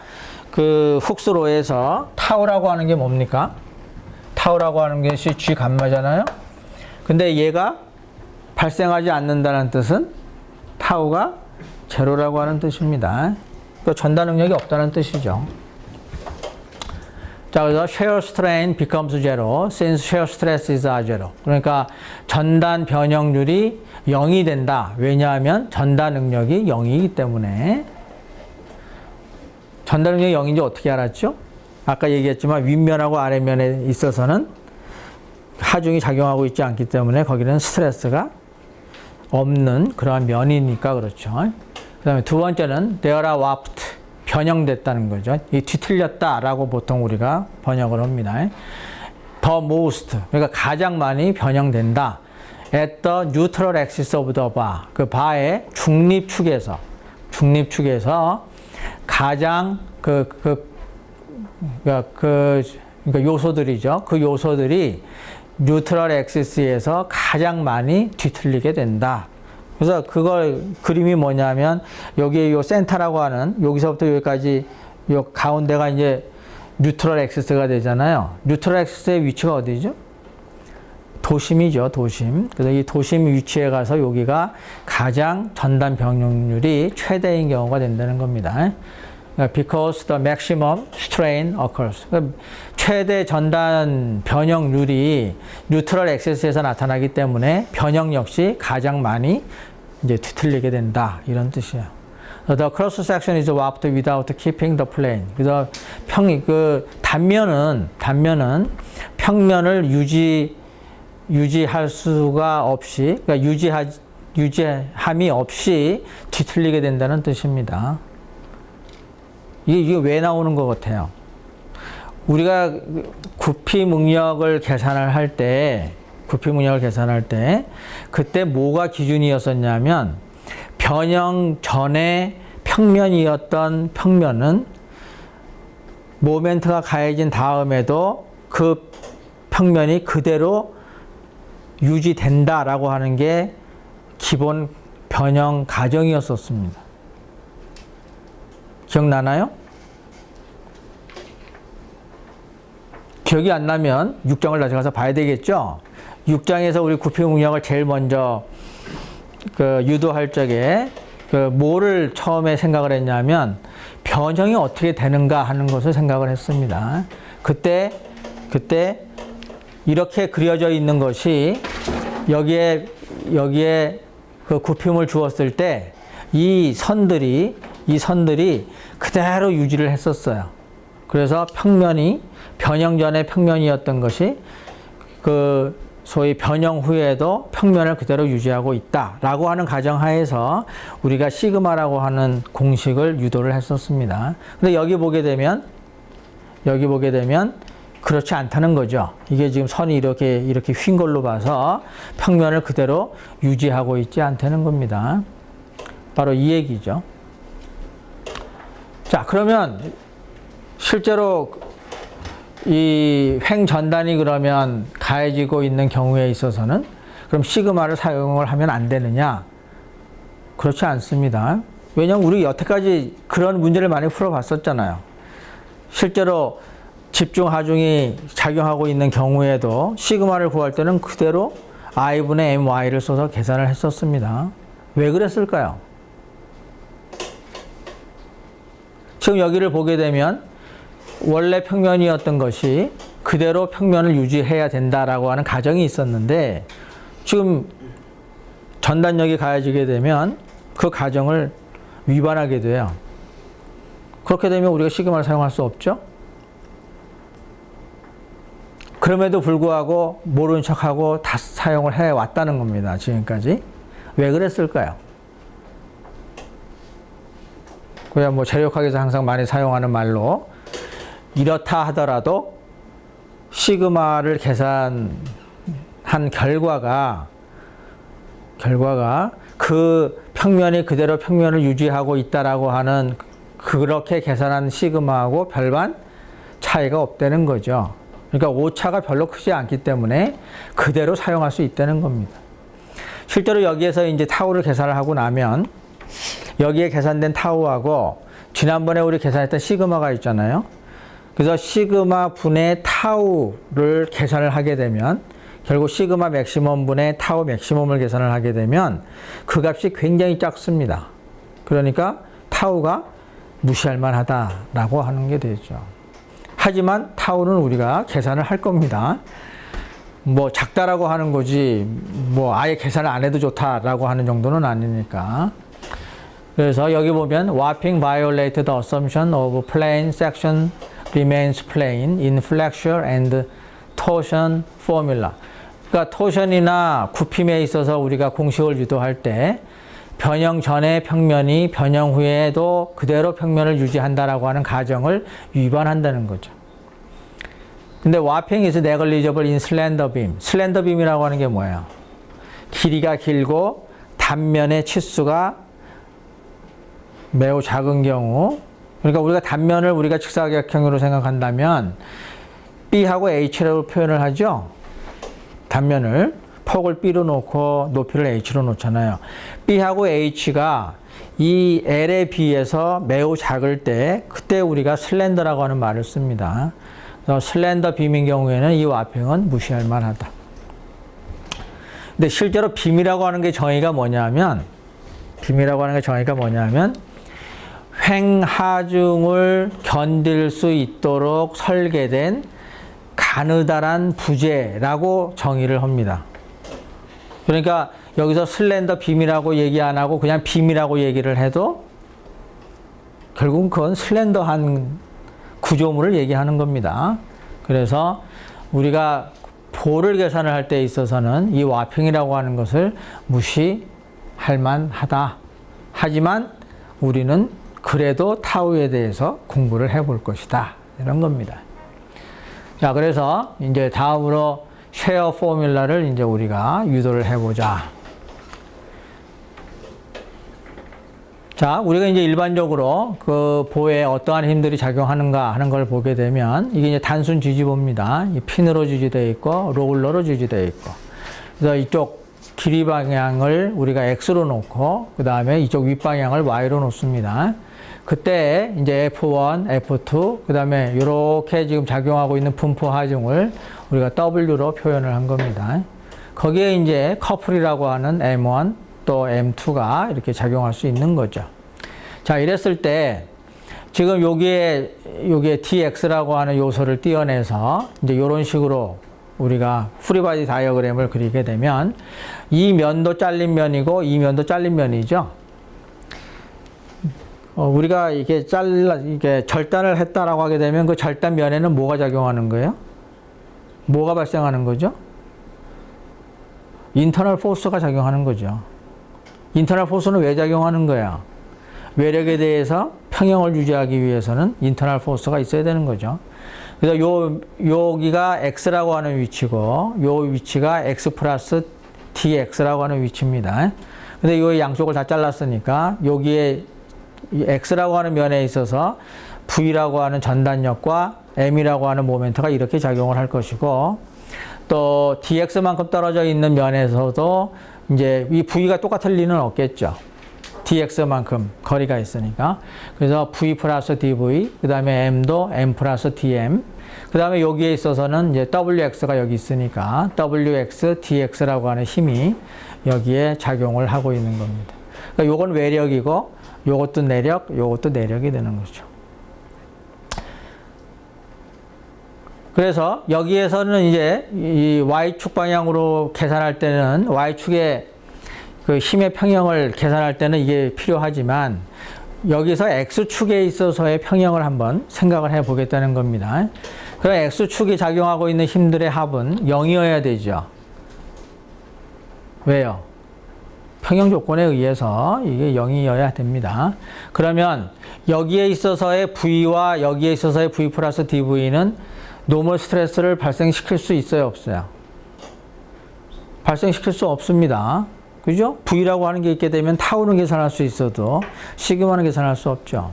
그 훅스로에서 타우라고 하는 게 뭡니까? 타우라고 하는 것이 G 감마잖아요. 근데 얘가 발생하지 않는다는 뜻은 타우가 제로라고 하는 뜻입니다. 또 전단 능력이 없다는 뜻이죠. 자, 그래서 shear strain becomes zero since shear stress is zero. 그러니까 전단 변형률이 0이 된다. 왜냐하면 전단 능력이 0이기 때문에. 전단 능력이 0인지 어떻게 알았죠? 아까 얘기했지만 윗면하고 아랫면에 있어서는 하중이 작용하고 있지 않기 때문에 거기는 스트레스가 없는 그러한 면이니까 그렇죠. 그 다음에 두 번째는 there are warped, 변형됐다는 거죠. 이 뒤틀렸다라고 보통 우리가 번역을 합니다. the most, 그러니까 가장 많이 변형된다. at the neutral axis of the bar, 그 바의 중립축에서 가장 그러니까 요소들이죠. 그 요소들이 뉴트럴 엑시스에서 가장 많이 뒤틀리게 된다 그래서 그걸 그림이 뭐냐면 여기 요 센터라고 하는 여기서부터 여기까지 요 가운데가 이제 뉴트럴 엑시스가 되잖아요. 뉴트럴 엑시스의 위치가 어디죠? 도심이죠, 도심. 그래서 이 도심 위치에 가서 여기가 가장 전단 변형률이 최대인 경우가 된다는 겁니다. Because the maximum strain occurs. 최대 전단 변형률이 뉴트럴 엑시스에서 나타나기 때문에 변형 역시 가장 많이 이제 뒤틀리게 된다. 이런 뜻이에요. The cross section is warped without keeping the plane. 그래서 단면은 평면을 유지할 수가 없이, 그러니까 유지함이 없이 뒤틀리게 된다는 뜻입니다. 이게 왜 나오는 것 같아요? 우리가 구피 능력을 계산을 할 때, 그때 뭐가 기준이었었냐면, 변형 전에 평면이었던 평면은 모멘트가 가해진 다음에도 그 평면이 그대로 유지된다라고 하는 게 기본 변형 가정이었었습니다. 기억나나요? 기억이 안 나면 6장을 다시 가서 봐야 되겠죠? 6장에서 우리 구피 능력을 제일 먼저 유도할 적에 뭐를 처음에 생각을 했냐면 변형이 어떻게 되는가 하는 것을 생각을 했습니다. 그때 이렇게 그려져 있는 것이 여기에 그 굽힘을 주었을 때 이 선들이 그대로 유지를 했었어요. 그래서 변형 전에 평면이었던 것이 소위 변형 후에도 평면을 그대로 유지하고 있다라고 하는 가정하에서 우리가 시그마라고 하는 공식을 유도를 했었습니다. 근데 여기 보게 되면 그렇지 않다는 거죠. 이게 지금 선이 이렇게 휜 걸로 봐서 평면을 그대로 유지하고 있지 않다는 겁니다. 바로 이 얘기죠. 자, 그러면 실제로 이 횡전단이 그러면 가해지고 있는 경우에 있어서는 그럼 시그마를 사용을 하면 안 되느냐? 그렇지 않습니다. 왜냐하면 우리 여태까지 그런 문제를 많이 풀어봤었잖아요. 실제로 집중 하중이 작용하고 있는 경우에도 시그마를 구할 때는 그대로 i분의 my를 써서 계산을 했었습니다. 왜 그랬을까요? 지금 여기를 보게 되면 원래 평면이었던 것이 그대로 평면을 유지해야 된다라고 하는 가정이 있었는데 지금 전단력이 가해지게 되면 그 가정을 위반하게 돼요. 그렇게 되면 우리가 시그마를 사용할 수 없죠? 그럼에도 불구하고 모르는 척하고 다 사용을 해왔다는 겁니다. 지금까지. 왜 그랬을까요? 그냥 재력학에서 항상 많이 사용하는 말로 이렇다 하더라도 시그마를 계산한 결과가 그 평면이 그대로 평면을 유지하고 있다라고 하는 그렇게 계산한 시그마하고 별반 차이가 없다는 거죠. 그러니까 오차가 별로 크지 않기 때문에 그대로 사용할 수 있다는 겁니다. 실제로 여기에서 이제 타우를 계산을 하고 나면 여기에 계산된 타우하고 지난번에 우리 계산했던 시그마가 있잖아요. 그래서 시그마 분의 타우를 계산을 하게 되면 결국 시그마 맥시멈 분의 타우 맥시멈을 계산을 하게 되면 그 값이 굉장히 작습니다. 그러니까 타우가 무시할 만하다라고 하는 게 되죠. 하지만 타우는 우리가 계산을 할 겁니다. 작다라고 하는 거지 아예 계산을 안 해도 좋다라고 하는 정도는 아니니까. 그래서 여기 보면 warping violated the assumption of plane section remains plane in flexure and torsion formula. 그러니까 토션이나 굽힘에 있어서 우리가 공식을 유도할 때 변형 전에 평면이 변형 후에도 그대로 평면을 유지한다라고 하는 가정을 위반한다는 거죠. 근데 warping is negligible in slender beam. 슬렌더 빔이라고 하는 게 뭐예요? 길이가 길고 단면의 치수가 매우 작은 경우, 그러니까 우리가 단면을 우리가 직사각형으로 생각한다면 B하고 H라고 표현을 하죠. 단면을 폭을 B로 놓고 높이를 H로 놓잖아요. B하고 H가 이 L에 비해서 매우 작을 때 그때 우리가 슬렌더라고 하는 말을 씁니다. 그래서 슬렌더 빔인 경우에는 이 와평은 무시할 만하다. 근데 실제로 빔이라고 하는 게 정의가 뭐냐면 횡하중을 견딜 수 있도록 설계된 가느다란 부재라고 정의를 합니다. 그러니까 여기서 슬렌더 빔이라고 얘기 안 하고 그냥 빔이라고 얘기를 해도 결국은 그건 슬렌더한 구조물을 얘기하는 겁니다. 그래서 우리가 보를 계산을 할 때 있어서는 이 와평이라고 하는 것을 무시할 만하다. 하지만 우리는 그래도 타우에 대해서 공부를 해볼 것이다. 이런 겁니다. 자, 그래서 이제 다음으로 쉐어 포뮬러를 이제 우리가 유도를 해보자. 자, 우리가 이제 일반적으로 그 보에 어떠한 힘들이 작용하는가 하는 걸 보게 되면 이게 이제 단순 지지보입니다. 이 핀으로 지지되어 있고 롤러로 지지되어 있고. 그래서 이쪽 길이 방향을 우리가 X로 놓고 그 다음에 이쪽 윗방향을 Y로 놓습니다. 그때 이제 F1, F2, 그 다음에 이렇게 지금 작용하고 있는 분포 하중을 우리가 W로 표현을 한 겁니다. 거기에 이제 커플이라고 하는 M1 또 M2가 이렇게 작용할 수 있는 거죠. 자, 이랬을 때 지금 여기에 DX라고 하는 요소를 띄어내서 이제 이런 식으로 우리가 프리바디 다이어그램을 그리게 되면 이 면도 잘린 면이고 이 면도 잘린 면이죠. 우리가 이게 절단을 했다라고 하게 되면 그 절단 면에는 뭐가 작용하는 거예요? 뭐가 발생하는 거죠? 인터널 포스가 작용하는 거죠. 인터널 포스는 왜 작용하는 거야? 외력에 대해서 평형을 유지하기 위해서는 인터널 포스가 있어야 되는 거죠. 그래서 여기가 X라고 하는 위치고 요 위치가 X 플러스 DX라고 하는 위치입니다. 근데 이 양쪽을 다 잘랐으니까 여기에 X라고 하는 면에 있어서 V라고 하는 전단력과 M이라고 하는 모멘트가 이렇게 작용을 할 것이고 또 DX만큼 떨어져 있는 면에서도 이제 이 V가 똑같을 리는 없겠죠. DX만큼 거리가 있으니까. 그래서 V 플러스 DV, 그 다음에 M도 M 플러스 DM, 그 다음에 여기에 있어서는 이제 WX가 여기 있으니까 WX, DX라고 하는 힘이 여기에 작용을 하고 있는 겁니다. 그러니까 요건 외력이고, 요것도 내력, 요것도 내력이 되는 거죠. 그래서 여기에서는 이제 이 Y축 방향으로 계산할 때는 Y축의 그 힘의 평형을 계산할 때는 이게 필요하지만 여기서 X축에 있어서의 평형을 한번 생각을 해 보겠다는 겁니다. 그럼 X축이 작용하고 있는 힘들의 합은 0이어야 되죠. 왜요? 평형 조건에 의해서 이게 0이어야 됩니다. 그러면 여기에 있어서의 V와 여기에 있어서의 V 플러스 DV는 노멀 스트레스를 발생시킬 수 있어요, 없어요? 발생시킬 수 없습니다. 그죠? V라고 하는 게 있게 되면 타우는 계산할 수 있어도 시그마는 계산할 수 없죠.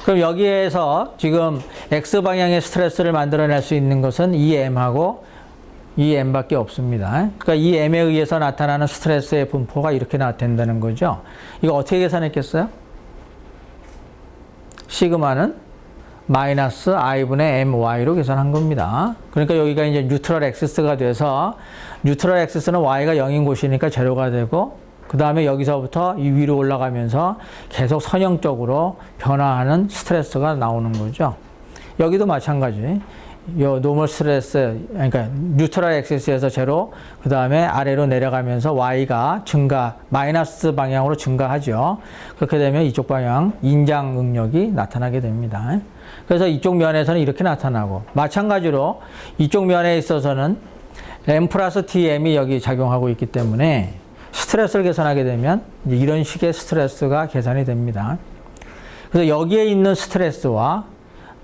그럼 여기에서 지금 X방향의 스트레스를 만들어낼 수 있는 것은 이 M하고 이 M밖에 없습니다. 그러니까 이 M에 의해서 나타나는 스트레스의 분포가 이렇게 나타난다는 거죠. 이거 어떻게 계산했겠어요? 시그마는 마이너스 I분의 MY로 계산한 겁니다. 그러니까 여기가 이제 뉴트럴 엑시스가 돼서 뉴트럴 엑시스는 Y가 0인 곳이니까 제로가 되고 그 다음에 여기서부터 이 위로 올라가면서 계속 선형적으로 변화하는 스트레스가 나오는 거죠. 여기도 마찬가지. 요 노멀 스트레스, 그러니까 뉴트럴 엑시스에서 제로, 그 다음에 아래로 내려가면서 Y가 증가, 마이너스 방향으로 증가하죠. 그렇게 되면 이쪽 방향 인장 응력이 나타나게 됩니다. 그래서 이쪽 면에서는 이렇게 나타나고 마찬가지로 이쪽 면에 있어서는 M 플러스 TM이 여기 작용하고 있기 때문에 스트레스를 계산하게 되면 이런 식의 스트레스가 계산이 됩니다. 그래서 여기에 있는 스트레스와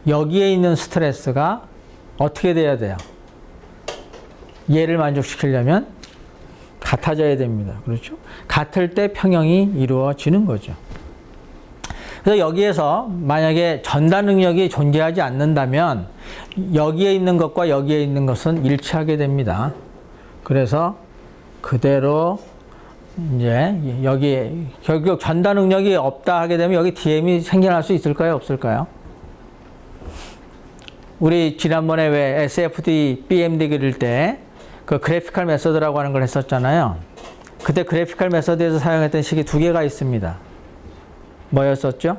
여기에 있는 스트레스가 어떻게 돼야 돼요? 얘를 만족시키려면 같아져야 됩니다. 그렇죠? 같을 때 평형이 이루어지는 거죠. 그래서 여기에서 만약에 전단 능력이 존재하지 않는다면 여기에 있는 것과 여기에 있는 것은 일치하게 됩니다. 그래서 그대로 이제 여기 결국 전달 능력이 없다 하게 되면 여기 DM이 생겨날 수 있을까요? 없을까요? 우리 지난번에 왜 SFD, BMD 그릴 때 그 그래피컬 메서드라고 하는 걸 했었잖아요. 그때 그래피컬 메서드에서 사용했던 식이 두 개가 있습니다. 뭐였었죠?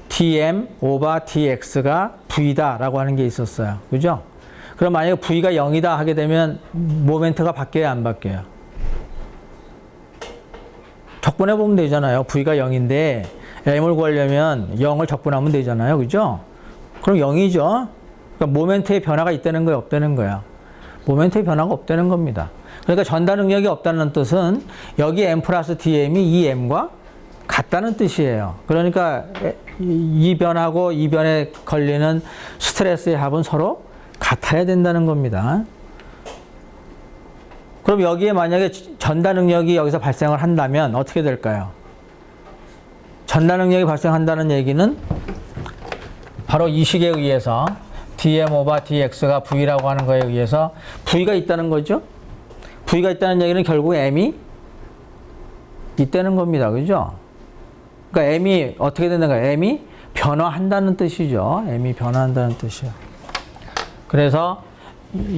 dm 오버 dx가 v다 라고 하는 게 있었어요. 그죠? 그럼 만약에 v가 0이다 하게 되면 모멘트가 바뀌어요, 안 바뀌어요? 적분해 보면 되잖아요. v가 0인데 m을 구하려면 0을 적분하면 되잖아요. 그죠? 그럼 0이죠. 그러니까 모멘트의 변화가 있다는 거예요, 없다는 거예요? 모멘트의 변화가 없다는 겁니다. 그러니까 전달 능력이 없다는 뜻은 여기 m 플러스 dm이 이 m과 같다는 뜻이에요. 그러니까 이 변하고 이 변에 걸리는 스트레스의 합은 서로 같아야 된다는 겁니다. 그럼 여기에 만약에 전달 능력이 여기서 발생을 한다면 어떻게 될까요? 전달 능력이 발생한다는 얘기는 바로 이 식에 의해서 dm 오버 dx가 v라고 하는 거에 의해서 v가 있다는 거죠. v가 있다는 얘기는 결국 m이 있다는 겁니다. 그죠? 그러니까 m이 어떻게 된다는 거예요? m이 변화한다는 뜻이죠. m이 변화한다는 뜻이에요. 그래서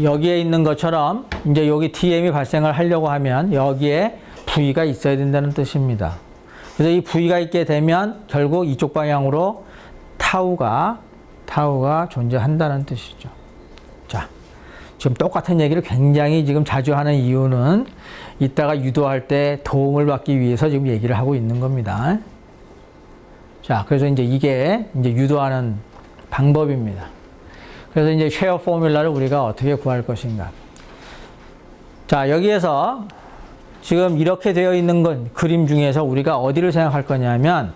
여기에 있는 것처럼 이제 여기 dm이 발생을 하려고 하면 여기에 v가 있어야 된다는 뜻입니다. 그래서 이 v가 있게 되면 결국 이쪽 방향으로 타우가 존재한다는 뜻이죠. 자, 지금 똑같은 얘기를 굉장히 지금 자주 하는 이유는 이따가 유도할 때 도움을 받기 위해서 지금 얘기를 하고 있는 겁니다. 자, 그래서 이제 이게 이제 유도하는 방법입니다. 그래서 이제 쉐어 포뮬라를 우리가 어떻게 구할 것인가. 자, 여기에서 지금 이렇게 되어 있는 건 그림 중에서 우리가 어디를 생각할 거냐면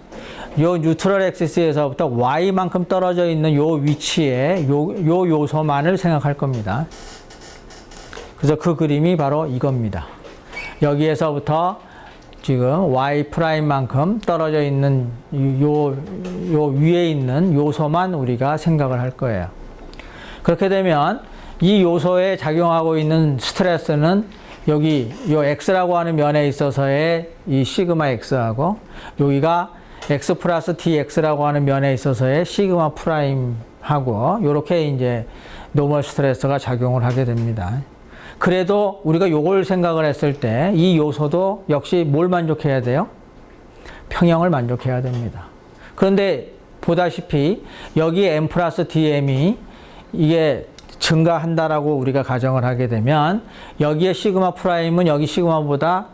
요 뉴트럴 엑시스에서부터 y만큼 떨어져 있는 요 위치에 요 요소만을 생각할 겁니다. 그래서 그 그림이 바로 이겁니다. 여기에서부터 지금 y'만큼 떨어져 있는 요 위에 있는 요소만 우리가 생각을 할 거예요. 그렇게 되면 이 요소에 작용하고 있는 스트레스는 여기 요 x라고 하는 면에 있어서의 이 시그마 x하고 여기가 x 플러스 dx라고 하는 면에 있어서의 시그마 프라임하고 이렇게 이제 노멀 스트레스가 작용을 하게 됩니다. 그래도 우리가 요걸 생각을 했을 때 이 요소도 역시 뭘 만족해야 돼요? 평형을 만족해야 됩니다. 그런데 보다시피 여기 m 플러스 dm이 이게 증가한다라고 우리가 가정을 하게 되면 여기에 시그마 프라임은 여기 시그마보다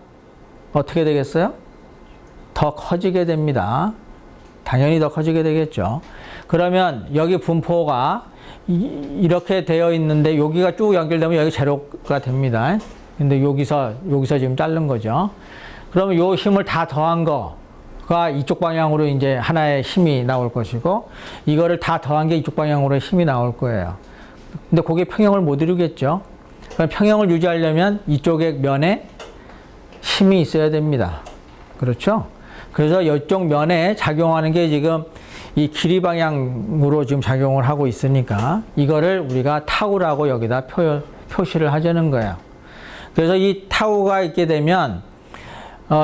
어떻게 되겠어요? 더 커지게 됩니다. 당연히 더 커지게 되겠죠. 그러면 여기 분포가 이렇게 되어 있는데 여기가 쭉 연결되면 여기 제로가 됩니다. 근데 여기서 지금 자른 거죠. 그러면 요 힘을 다 더한 거가 이쪽 방향으로 이제 하나의 힘이 나올 것이고 이거를 다 더한 게 이쪽 방향으로 힘이 나올 거예요. 근데 그게 평형을 못 이루겠죠. 그럼 평형을 유지하려면 이쪽의 면에 힘이 있어야 됩니다. 그렇죠? 그래서 이쪽 면에 작용하는 게 지금 이 길이 방향으로 지금 작용을 하고 있으니까 이거를 우리가 타우라고 여기다 표시를 하자는 거예요. 그래서 이 타우가 있게 되면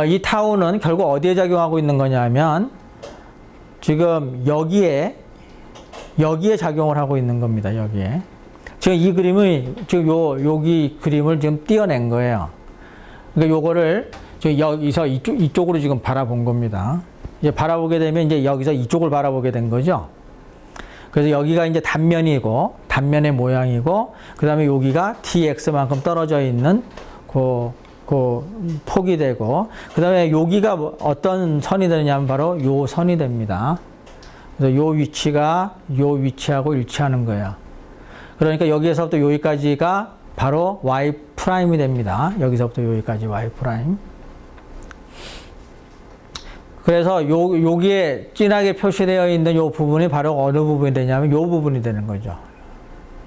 이 타우는 결국 어디에 작용하고 있는 거냐면 지금 여기에 작용을 하고 있는 겁니다. 여기에. 지금 이 그림을 지금 여기 그림을 지금 띄어낸 거예요. 그러니까 요거를 여기서 이쪽으로 지금 바라본 겁니다. 이제 바라보게 되면 이제 여기서 이쪽을 바라보게 된 거죠. 그래서 여기가 이제 단면이고, 단면의 모양이고, 그 다음에 여기가 dx만큼 떨어져 있는 그 폭이 되고, 그 다음에 여기가 어떤 선이 되느냐면 바로 요 선이 됩니다. 그래서 요 위치가 요 위치하고 일치하는 거예요. 그러니까 여기에서부터 여기까지가 바로 y' 됩니다. 여기서부터 여기까지 y'. 그래서 여기에 진하게 표시되어 있는 요 부분이 바로 어느 부분이 되냐면 요 부분이 되는 거죠.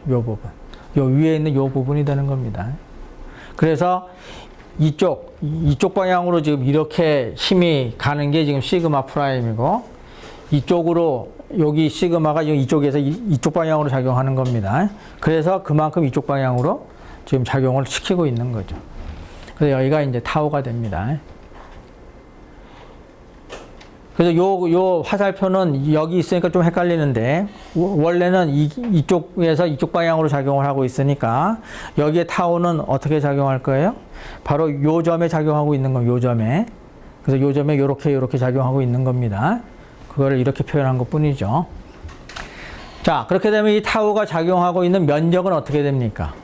요 부분. 요 위에 있는 요 부분이 되는 겁니다. 그래서 이쪽 방향으로 지금 이렇게 힘이 가는 게 지금 시그마 프라임이고 이쪽으로 여기 시그마가 이쪽에서 이쪽 방향으로 작용하는 겁니다. 그래서 그만큼 이쪽 방향으로 지금 작용을 시키고 있는 거죠. 그래서 여기가 이제 타우가 됩니다. 그래서 요 화살표는 여기 있으니까 좀 헷갈리는데, 원래는 이쪽에서 이쪽 방향으로 작용을 하고 있으니까, 여기에 타우는 어떻게 작용할 거예요? 바로 요 점에 작용하고 있는 겁니다. 요 점에. 그래서 요 점에 요렇게 작용하고 있는 겁니다. 그거를 이렇게 표현한 것 뿐이죠. 자, 그렇게 되면 이 타우가 작용하고 있는 면적은 어떻게 됩니까?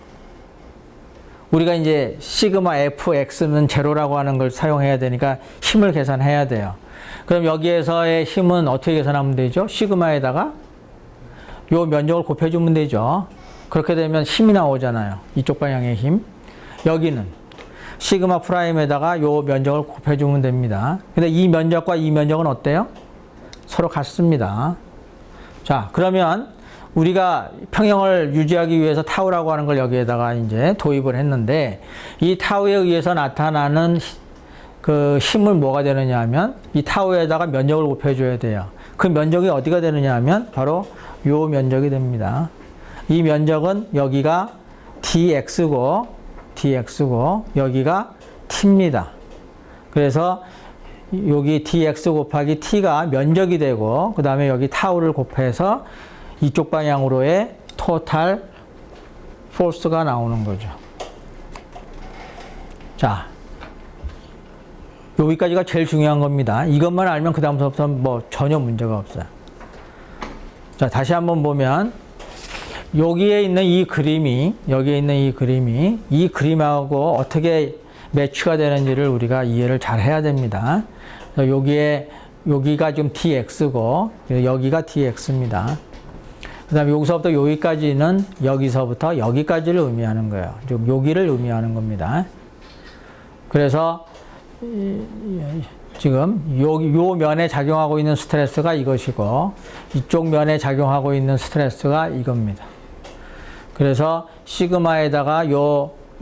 우리가 이제 시그마 fx는 제로라고 하는 걸 사용해야 되니까 힘을 계산해야 돼요. 그럼 여기에서의 힘은 어떻게 계산하면 되죠? 시그마에다가 요 면적을 곱해주면 되죠. 그렇게 되면 힘이 나오잖아요. 이쪽 방향의 힘. 여기는 시그마 프라임에다가 요 면적을 곱해주면 됩니다. 근데 이 면적과 이 면적은 어때요? 서로 같습니다. 자, 그러면 우리가 평형을 유지하기 위해서 타우라고 하는 걸 여기에다가 이제 도입을 했는데, 이 타우에 의해서 나타나는 그 힘은 뭐가 되느냐 하면 이 타우에다가 면적을 곱해줘야 돼요. 그 면적이 어디가 되느냐 하면 바로 요 면적이 됩니다. 이 면적은 여기가 dx고 여기가 t입니다. 그래서 여기 dx 곱하기 t가 면적이 되고, 그 다음에 여기 타우를 곱해서 이쪽 방향으로의 토탈 포스가 나오는 거죠. 자, 여기까지가 제일 중요한 겁니다. 이것만 알면 그 다음부터는 뭐 전혀 문제가 없어요. 자, 다시 한번 보면 여기에 있는 이 그림이 이 그림하고 어떻게 매치가 되는지를 우리가 이해를 잘 해야 됩니다. 여기가 좀 dx고 여기가 dx입니다. 그 다음에 여기서부터 여기까지는 여기서부터 여기까지를 의미하는 거예요. 좀 여기를 의미하는 겁니다. 그래서 지금 요 면에 작용하고 있는 스트레스가 이것이고, 이쪽 면에 작용하고 있는 스트레스가 이겁니다. 그래서 시그마에다가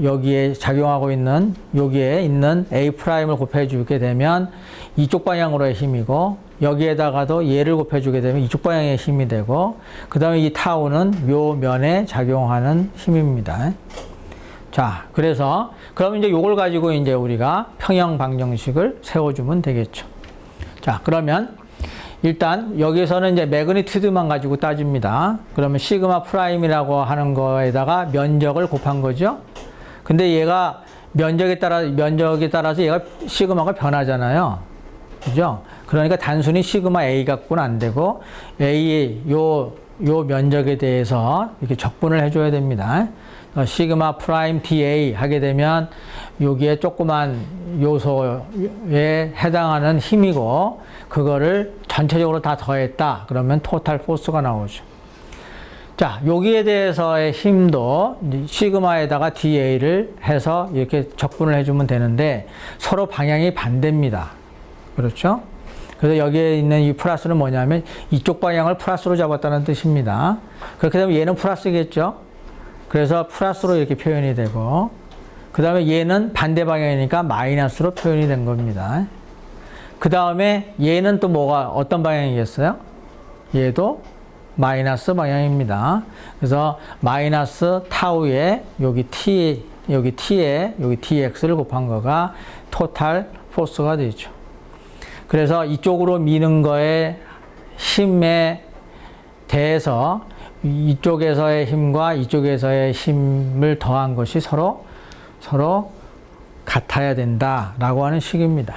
여기에 작용하고 있는 여기에 있는 A'을 곱해주게 되면 이쪽 방향으로의 힘이고, 여기에다가도 얘를 곱해주게 되면 이쪽 방향의 힘이 되고, 그 다음에 이 타우는 요 면에 작용하는 힘입니다. 자, 그래서 그럼 이제 요걸 가지고 이제 우리가 평형 방정식을 세워주면 되겠죠. 자, 그러면 일단 여기서는 이제 매그니튜드만 가지고 따집니다. 그러면 시그마 프라임이라고 하는 거에다가 면적을 곱한 거죠. 근데 얘가 면적에 따라서 얘가 시그마가 변하잖아요. 그죠? 그러니까 단순히 시그마 A 갖고는 안 되고, A의 요 면적에 대해서 이렇게 적분을 해줘야 됩니다. 시그마 프라임 dA 하게 되면 여기에 조그만 요소에 해당하는 힘이고, 그거를 전체적으로 다 더했다. 그러면 토탈 포스가 나오죠. 자, 여기에 대해서의 힘도 시그마에다가 da를 해서 이렇게 적분을 해주면 되는데, 서로 방향이 반대입니다. 그렇죠? 그래서 여기에 있는 이 플러스는 뭐냐면 이쪽 방향을 플러스로 잡았다는 뜻입니다. 그렇게 되면 얘는 플러스겠죠? 그래서 플러스로 이렇게 표현이 되고, 그 다음에 얘는 반대 방향이니까 마이너스로 표현이 된 겁니다. 그 다음에 얘는 또 어떤 방향이겠어요? 얘도 마이너스 방향입니다. 그래서 마이너스 타우에 여기 t에 여기 dx를 곱한 거가 토탈 포스가 되죠. 그래서 이쪽으로 미는 거에 힘에 대해서 이쪽에서의 힘과 이쪽에서의 힘을 더한 것이 서로 같아야 된다라고 하는 식입니다.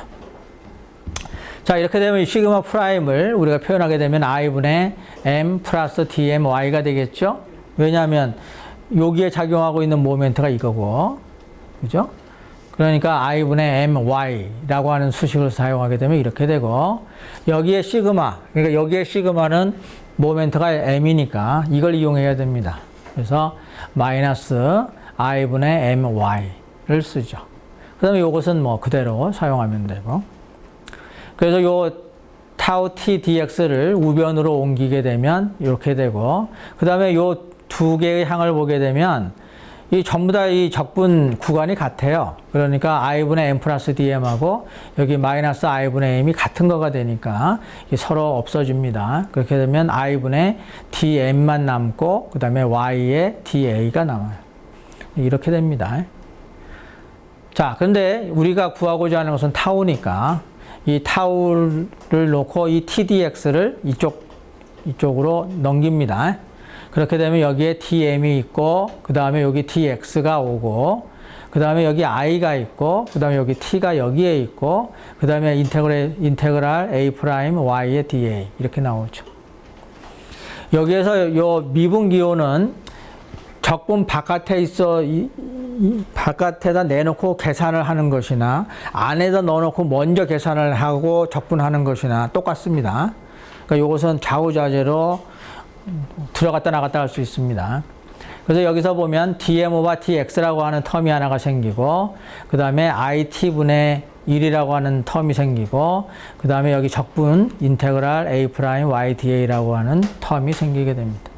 자, 이렇게 되면 이 시그마 프라임을 우리가 표현하게 되면 i분의 m 플러스 dmy가 되겠죠? 왜냐하면 여기에 작용하고 있는 모멘트가 이거고, 그죠? 그러니까 i분의 my라고 하는 수식을 사용하게 되면 이렇게 되고, 여기에 시그마, 그러니까 여기에 시그마는 모멘트가 m이니까 이걸 이용해야 됩니다. 그래서 마이너스 i분의 my를 쓰죠. 그 다음에 이것은 뭐 그대로 사용하면 되고, 그래서 요 타우 t dx를 우변으로 옮기게 되면 이렇게 되고, 그 다음에 요 두 개의 항을 보게 되면 이 전부 다 이 적분 구간이 같아요. 그러니까 i분의 m 플러스 dm하고 여기 마이너스 i분의 m이 같은 거가 되니까 서로 없어집니다. 그렇게 되면 i분의 dm만 남고, 그 다음에 y의 da가 남아요. 이렇게 됩니다. 자, 그런데 우리가 구하고자 하는 것은 타우니까 이 타우를 놓고 이 TDX를 이쪽으로 넘깁니다. 그렇게 되면 여기에 TM이 있고, 그 다음에 여기 TX가 오고, 그 다음에 여기 I가 있고, 그 다음에 여기 T가 여기에 있고, 그 다음에 인테그랄 A 프라임 Y의 dA. 이렇게 나오죠. 여기에서 요 미분기호는 적분 바깥에 있어, 바깥에다 내놓고 계산을 하는 것이나, 안에다 넣어놓고 먼저 계산을 하고 적분하는 것이나 똑같습니다. 그러니까 이것은 좌우자재로 들어갔다 나갔다 할 수 있습니다. 그래서 여기서 보면 dm 오버 dx라고 하는 텀이 하나가 생기고, 그 다음에 it분의 1이라고 하는 텀이 생기고, 그 다음에 여기 적분 인테그랄 a 프라임 y da라고 하는 텀이 생기게 됩니다.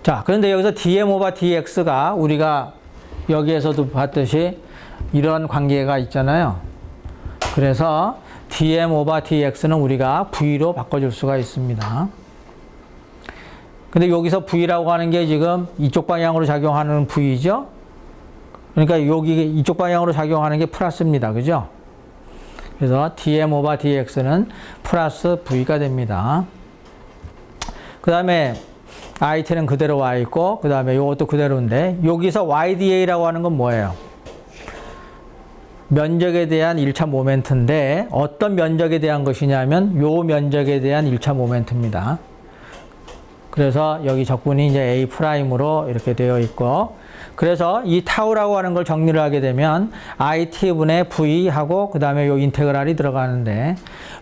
자, 그런데 여기서 dm 오버 dx가 우리가 여기에서도 봤듯이 이런 관계가 있잖아요. 그래서 dm 오버 dx는 우리가 v로 바꿔줄 수가 있습니다. 근데 여기서 v라고 하는 게 지금 이쪽 방향으로 작용하는 v죠. 그러니까 여기 이쪽 방향으로 작용하는 게 플러스입니다. 그죠? 그래서 dm 오버 dx는 플러스 v가 됩니다. 그 다음에 it는 그대로 와 있고, 그 다음에 이것도 그대로인데, 여기서 yda라고 하는 건 뭐예요? 면적에 대한 1차 모멘트인데, 어떤 면적에 대한 것이냐면 요 면적에 대한 1차 모멘트입니다. 그래서 여기 적분이 이제 A 프라임으로 이렇게 되어 있고, 그래서 이 타우라고 하는 걸 정리를 하게 되면 IT분의 V하고 그 다음에 요 인테그랄이 들어가는데,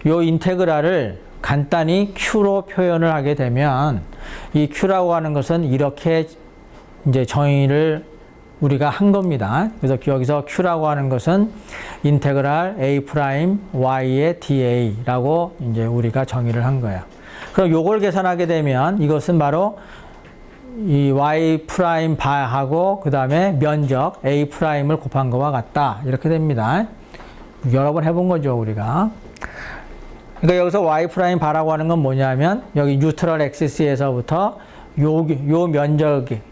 요 인테그랄을 간단히 Q로 표현을 하게 되면 이 Q라고 하는 것은 이렇게 이제 정의를 우리가 한 겁니다. 그래서 여기서 Q라고 하는 것은 인테그랄 A 프라임 Y의 dA라고 이제 우리가 정의를 한 거예요. 그럼 요걸 계산하게 되면 이것은 바로 이 y 프라임 바하고 그 다음에 면적 a 프라임을 곱한 것과 같다. 이렇게 됩니다. 여러 번 해본 거죠, 우리가. 그러니까 여기서 y 프라임 바라고 하는 건 뭐냐면 여기 뉴트럴 엑시스에서부터 요 면적의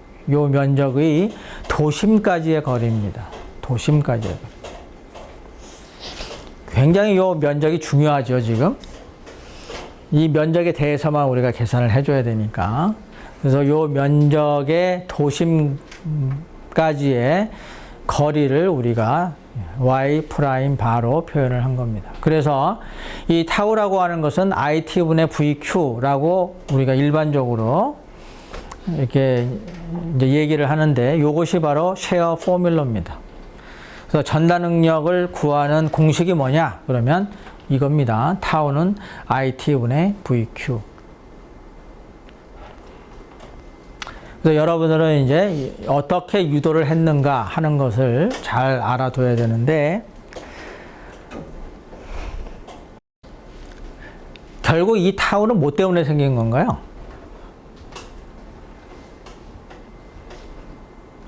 도심까지의 거리입니다. 도심까지의 거리. 굉장히 요 면적이 중요하죠, 지금. 이 면적에 대해서만 우리가 계산을 해줘야 되니까. 그래서 요 면적의 도심까지의 거리를 우리가 y 프라임 바로 표현을 한 겁니다. 그래서 이 타우라고 하는 것은 it분의 vq라고 우리가 일반적으로 이렇게 이제 얘기를 하는데, 요것이 바로 쉐어 포뮬러입니다. 그래서 전달 능력을 구하는 공식이 뭐냐? 그러면 이겁니다. 타우는 it분의 vq. 그래서 여러분들은 이제 어떻게 유도를 했는가 하는 것을 잘 알아둬야 되는데, 결국 이 타우는 뭐 때문에 생긴 건가요?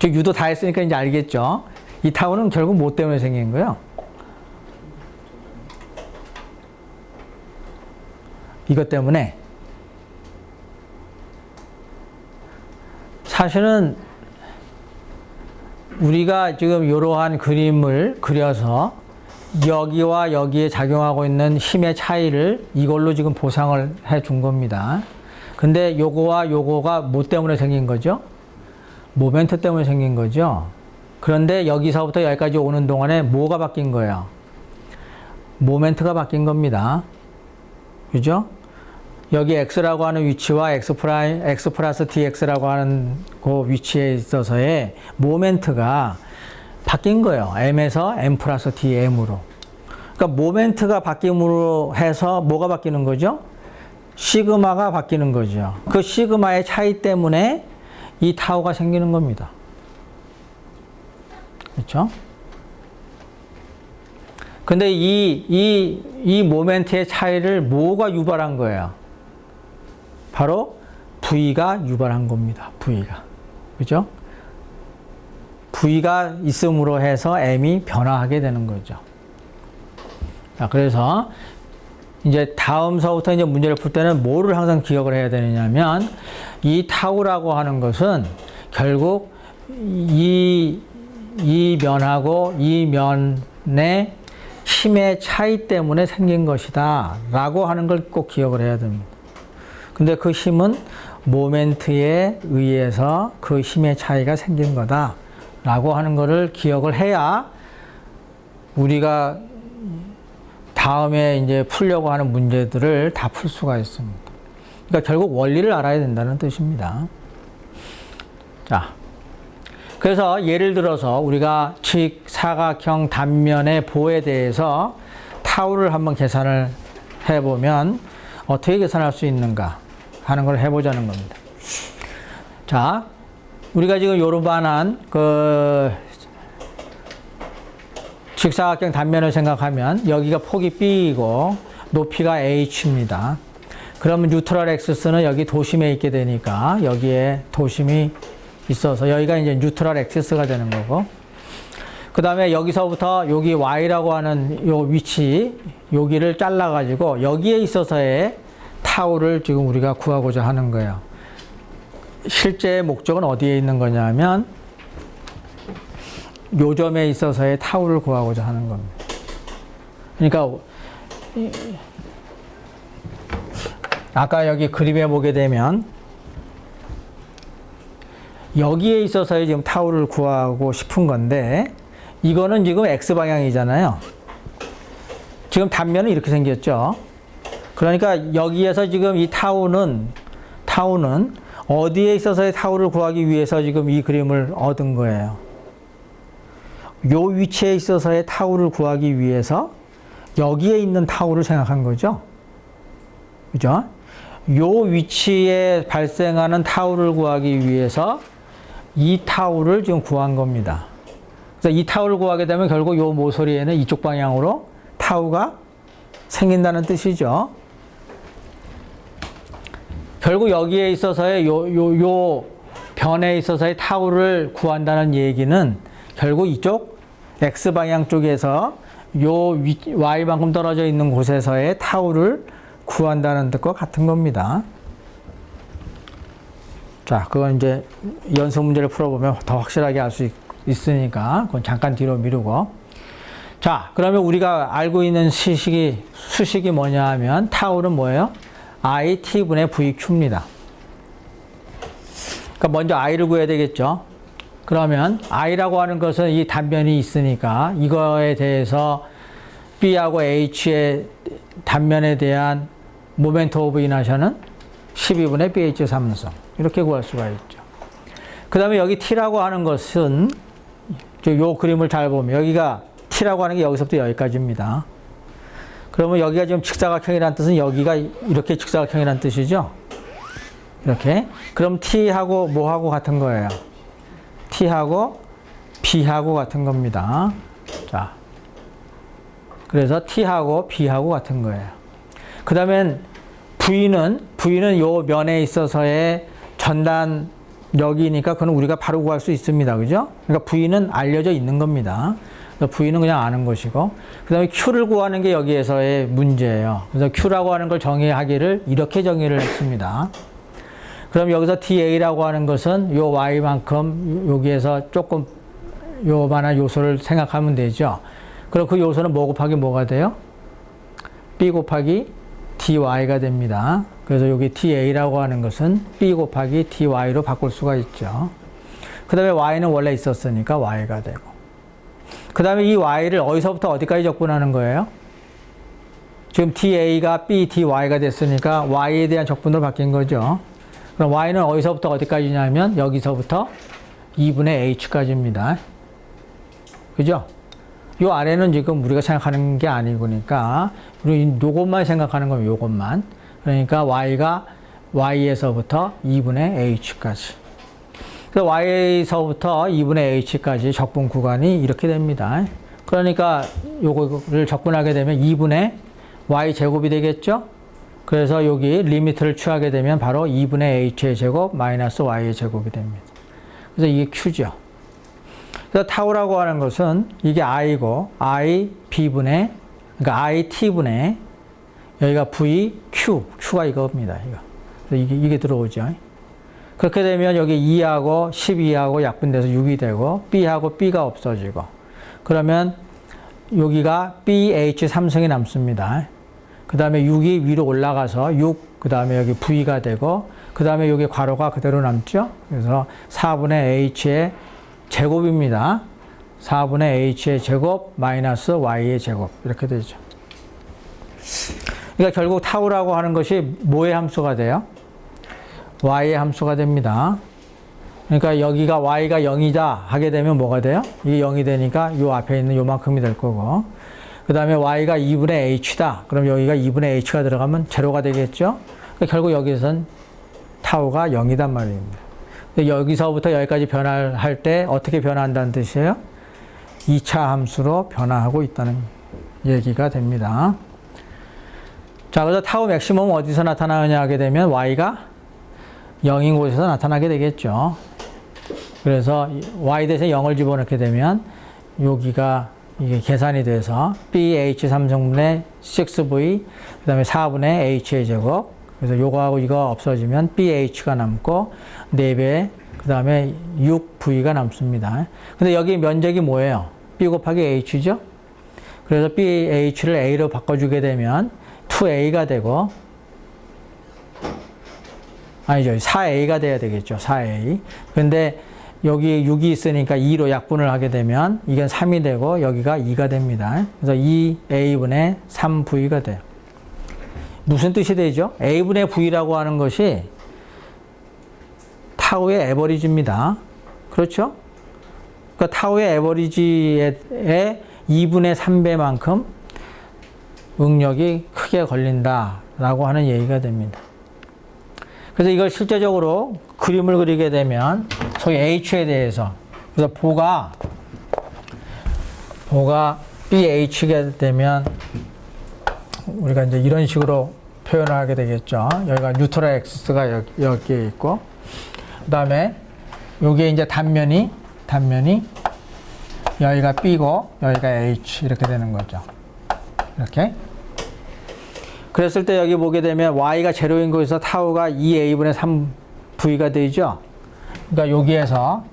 즉 유도 다 했으니까 이제 알겠죠? 이 타우는 결국 뭐 때문에 생긴 거예요? 이것 때문에. 사실은 우리가 지금 이러한 그림을 그려서 여기와 여기에 작용하고 있는 힘의 차이를 이걸로 지금 보상을 해 준 겁니다. 근데 요거와 요거가 뭐 때문에 생긴 거죠? 모멘트 때문에 생긴 거죠. 그런데 여기서부터 여기까지 오는 동안에 뭐가 바뀐 거예요? 모멘트가 바뀐 겁니다. 그죠? 여기 x라고 하는 위치와 x 플러스 dx라고 하는 그 위치에 있어서의 모멘트가 바뀐 거예요. m에서 m 플러스 dm으로. 그러니까 모멘트가 바뀜으로 해서 뭐가 바뀌는 거죠? 시그마가 바뀌는 거죠. 그 시그마의 차이 때문에 이 타우가 생기는 겁니다. 그렇죠? 근데 이 모멘트의 차이를 뭐가 유발한 거예요? 바로 V가 유발한 겁니다. V가. 그죠? V가 있음으로 해서 M이 변화하게 되는 거죠. 자, 그래서 이제 다음서부터 이제 문제를 풀 때는 뭐를 항상 기억을 해야 되느냐면, 이 타우라고 하는 것은 결국 이 이 면하고 이 면의 힘의 차이 때문에 생긴 것이다 라고 하는 걸 꼭 기억을 해야 됩니다. 근데 그 힘은 모멘트에 의해서 그 힘의 차이가 생긴 거다 라고 하는 거를 기억을 해야 우리가 다음에 이제 풀려고 하는 문제들을 다 풀 수가 있습니다. 그러니까 결국 원리를 알아야 된다는 뜻입니다. 자, 그래서 예를 들어서 우리가 직사각형 단면의 보에 대해서 타우를 한번 계산을 해보면 어떻게 계산할 수 있는가 하는 걸 해보자는 겁니다. 자, 우리가 지금 요만한 그 직사각형 단면을 생각하면 여기가 폭이 B이고 높이가 H입니다. 그러면 뉴트럴 엑시스는 여기 도심에 있게 되니까 여기에 도심이 있어서 여기가 이제 뉴트럴 엑시스가 되는 거고, 그 다음에 여기서부터 여기 Y라고 하는 요 위치 여기를 잘라 가지고 여기에 있어서의 타우를 지금 우리가 구하고자 하는 거예요. 실제 목적은 어디에 있는 거냐면 요 점에 있어서의 타우를 구하고자 하는 겁니다. 그러니까 아까 여기 그림에 보게 되면 여기에 있어서의 지금 타우를 구하고 싶은 건데 이거는 지금 X방향이잖아요. 지금 단면은 이렇게 생겼죠. 그러니까 여기에서 지금 이 타우는 어디에 있어서의 타우를 구하기 위해서 지금 이 그림을 얻은 거예요. 요 위치에 있어서의 타우를 구하기 위해서 여기에 있는 타우를 생각한 거죠. 그죠? 요 위치에 발생하는 타우를 구하기 위해서 이 타우를 지금 구한 겁니다. 그래서 이 타우를 구하게 되면 결국 요 모서리에는 이쪽 방향으로 타우가 생긴다는 뜻이죠. 결국 여기에 있어서의 요 변에 있어서의 타우를 구한다는 얘기는 결국 이쪽 X방향 쪽에서 요 Y만큼 떨어져 있는 곳에서의 타우를 구한다는 뜻과 같은 겁니다. 자, 그건 이제 연습 문제를 풀어보면 더 확실하게 알 수 있으니까 그건 잠깐 뒤로 미루고. 자, 그러면 우리가 알고 있는 수식이 뭐냐 하면 타우는 뭐예요? I T분의 VQ입니다. 그러니까 먼저 I를 구해야 되겠죠. 그러면 I라고 하는 것은 이 단면이 있으니까 이거에 대해서 B하고 H의 단면에 대한 모멘트 오브 이너셔는 12분의 BH 3성 이렇게 구할 수가 있죠. 그 다음에 여기 T라고 하는 것은 요 그림을 잘 보면 여기가 T라고 하는 게 여기서부터 여기까지입니다. 그러면 여기가 지금 직사각형이라는 뜻은 여기가 이렇게 직사각형이라는 뜻이죠. 이렇게. 그럼 T하고 뭐하고 같은 거예요? T하고 B하고 같은 겁니다. 자, 그래서 T하고 B하고 같은 거예요. 그 다음엔 V는 요 면에 있어서의 전단 여기니까 그건 우리가 바로 구할 수 있습니다. 그죠? 그러니까 V는 알려져 있는 겁니다. V는 그냥 아는 것이고, 그 다음에 Q를 구하는 게 여기에서의 문제예요. 그래서 Q라고 하는 걸 정의하기를 이렇게 정의를 했습니다. 그럼 여기서 DA라고 하는 것은 요 Y만큼 여기에서 조금 요만한 요소를 생각하면 되죠. 그럼 그 요소는 뭐 곱하기 뭐가 돼요? B 곱하기 DY가 됩니다. 그래서 여기 DA라고 하는 것은 B 곱하기 DY로 바꿀 수가 있죠. 그 다음에 Y는 원래 있었으니까 Y가 되고. 그 다음에 이 Y를 어디서부터 어디까지 적분하는 거예요? 지금 DA가 B, DY가 됐으니까 Y에 대한 적분으로 바뀐 거죠. 그럼 Y는 어디서부터 어디까지냐면 여기서부터 2분의 H까지입니다. 그죠? 요 아래는 지금 우리가 생각하는 게 아니니까 우리 요것만 생각하는 거면 요것만. 그러니까 Y가 Y에서부터 2분의 H까지. 그래서 Y에서부터 2분의 H까지 적분 구간이 이렇게 됩니다. 그러니까 요거를 적분하게 되면 2분의 Y 제곱이 되겠죠? 그래서 여기 리미트를 취하게 되면 바로 2분의 H의 제곱 마이너스 Y의 제곱이 됩니다. 그래서 이게 Q죠. 그래서 타우라고 하는 것은 이게 I고 I B분의 그러니까 I T분의 여기가 V Q가 이겁니다. 이거. 그래서 이게 들어오죠. 그렇게 되면 여기 2하고 12하고 약분돼서 6이 되고 B하고 B가 없어지고 그러면 여기가 BH 삼성이 남습니다. 그 다음에 6이 위로 올라가서 6, 그 다음에 여기 V가 되고 그 다음에 여기 괄호가 그대로 남죠. 그래서 4분의 H의 제곱입니다. 4분의 H의 제곱 마이너스 Y의 제곱 이렇게 되죠. 그러니까 결국 타우라고 하는 것이 뭐의 함수가 돼요? Y의 함수가 됩니다. 그러니까 여기가 Y가 0이다 하게 되면 뭐가 돼요? 이게 0이 되니까 이 앞에 있는 요만큼이 될 거고 그 다음에 Y가 2분의 H다. 그럼 여기가 2분의 H가 들어가면 제로가 되겠죠? 그러니까 결국 여기서는 타우가 0이단 말입니다. 여기서부터 여기까지 변화할 때 어떻게 변화한다는 뜻이에요? 2차 함수로 변화하고 있다는 얘기가 됩니다. 자, 그래서 타우 맥시멈은 어디서 나타나느냐 하게 되면 Y가 0인 곳에서 나타나게 되겠죠. 그래서 Y 대신에 0을 집어넣게 되면 여기가 이게 계산이 돼서 BH 3승분의 6V 그 다음에 4분의 H의 제곱 그래서 요거하고 이거 없어지면 BH가 남고 4배 그 다음에 6V가 남습니다. 근데 여기 면적이 뭐예요? B 곱하기 H죠? 그래서 BH를 A로 바꿔주게 되면 2A가 되고 아니죠. 4A가 돼야 되겠죠. 4A. 근데 여기 6이 있으니까 2로 약분을 하게 되면 이게 3이 되고 여기가 2가 됩니다. 그래서 2A분의 3V가 돼요. 무슨 뜻이 되죠? A분의 V라고 하는 것이 타우의 에버리지입니다. 그렇죠? 그러니까 타우의 에버리지의 2분의 3배만큼 응력이 크게 걸린다라고 하는 얘기가 됩니다. 그래서 이걸 실제적으로 그림을 그리게 되면 소위 H에 대해서 그래서 보가 BH가 되면 우리가 이제 이런 식으로 표현을 하게 되겠죠. 여기가 뉴트럴 X가 여기에 있고 그 다음에 여기에 이제 단면이 여기가 B고 여기가 H 이렇게 되는 거죠. 이렇게. 그랬을 때 여기 보게 되면 Y가 제로인 곳에서 타우가 2A분의 3V가 되죠. 그러니까 여기에서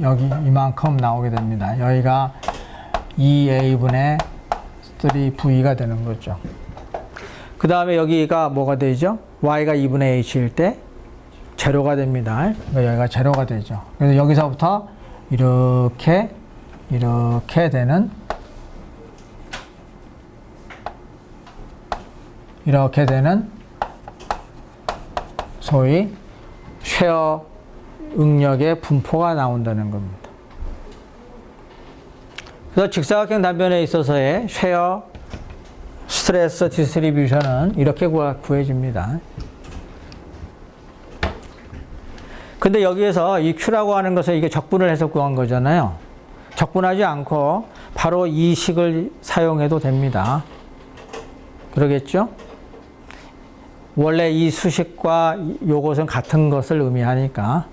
여기 이만큼 나오게 됩니다. 여기가 2A분의 3V가 되는 거죠. 그 다음에 여기가 뭐가 되죠? Y가 2분의 H일 때 제로가 됩니다. 그러니까 여기가 제로가 되죠. 그래서 여기서부터 이렇게 되는 소위 쉐어 응력의 분포가 나온다는 겁니다. 그래서 직사각형 단변에 있어서의 쉐어 스트레스 디스트리뷰션은 이렇게 구해집니다. 근데 여기에서 이 Q라고 하는 것은 이게 적분을 해서 구한 거잖아요. 적분하지 않고 바로 이 식을 사용해도 됩니다. 그러겠죠? 원래 이 수식과 요것은 같은 것을 의미하니까.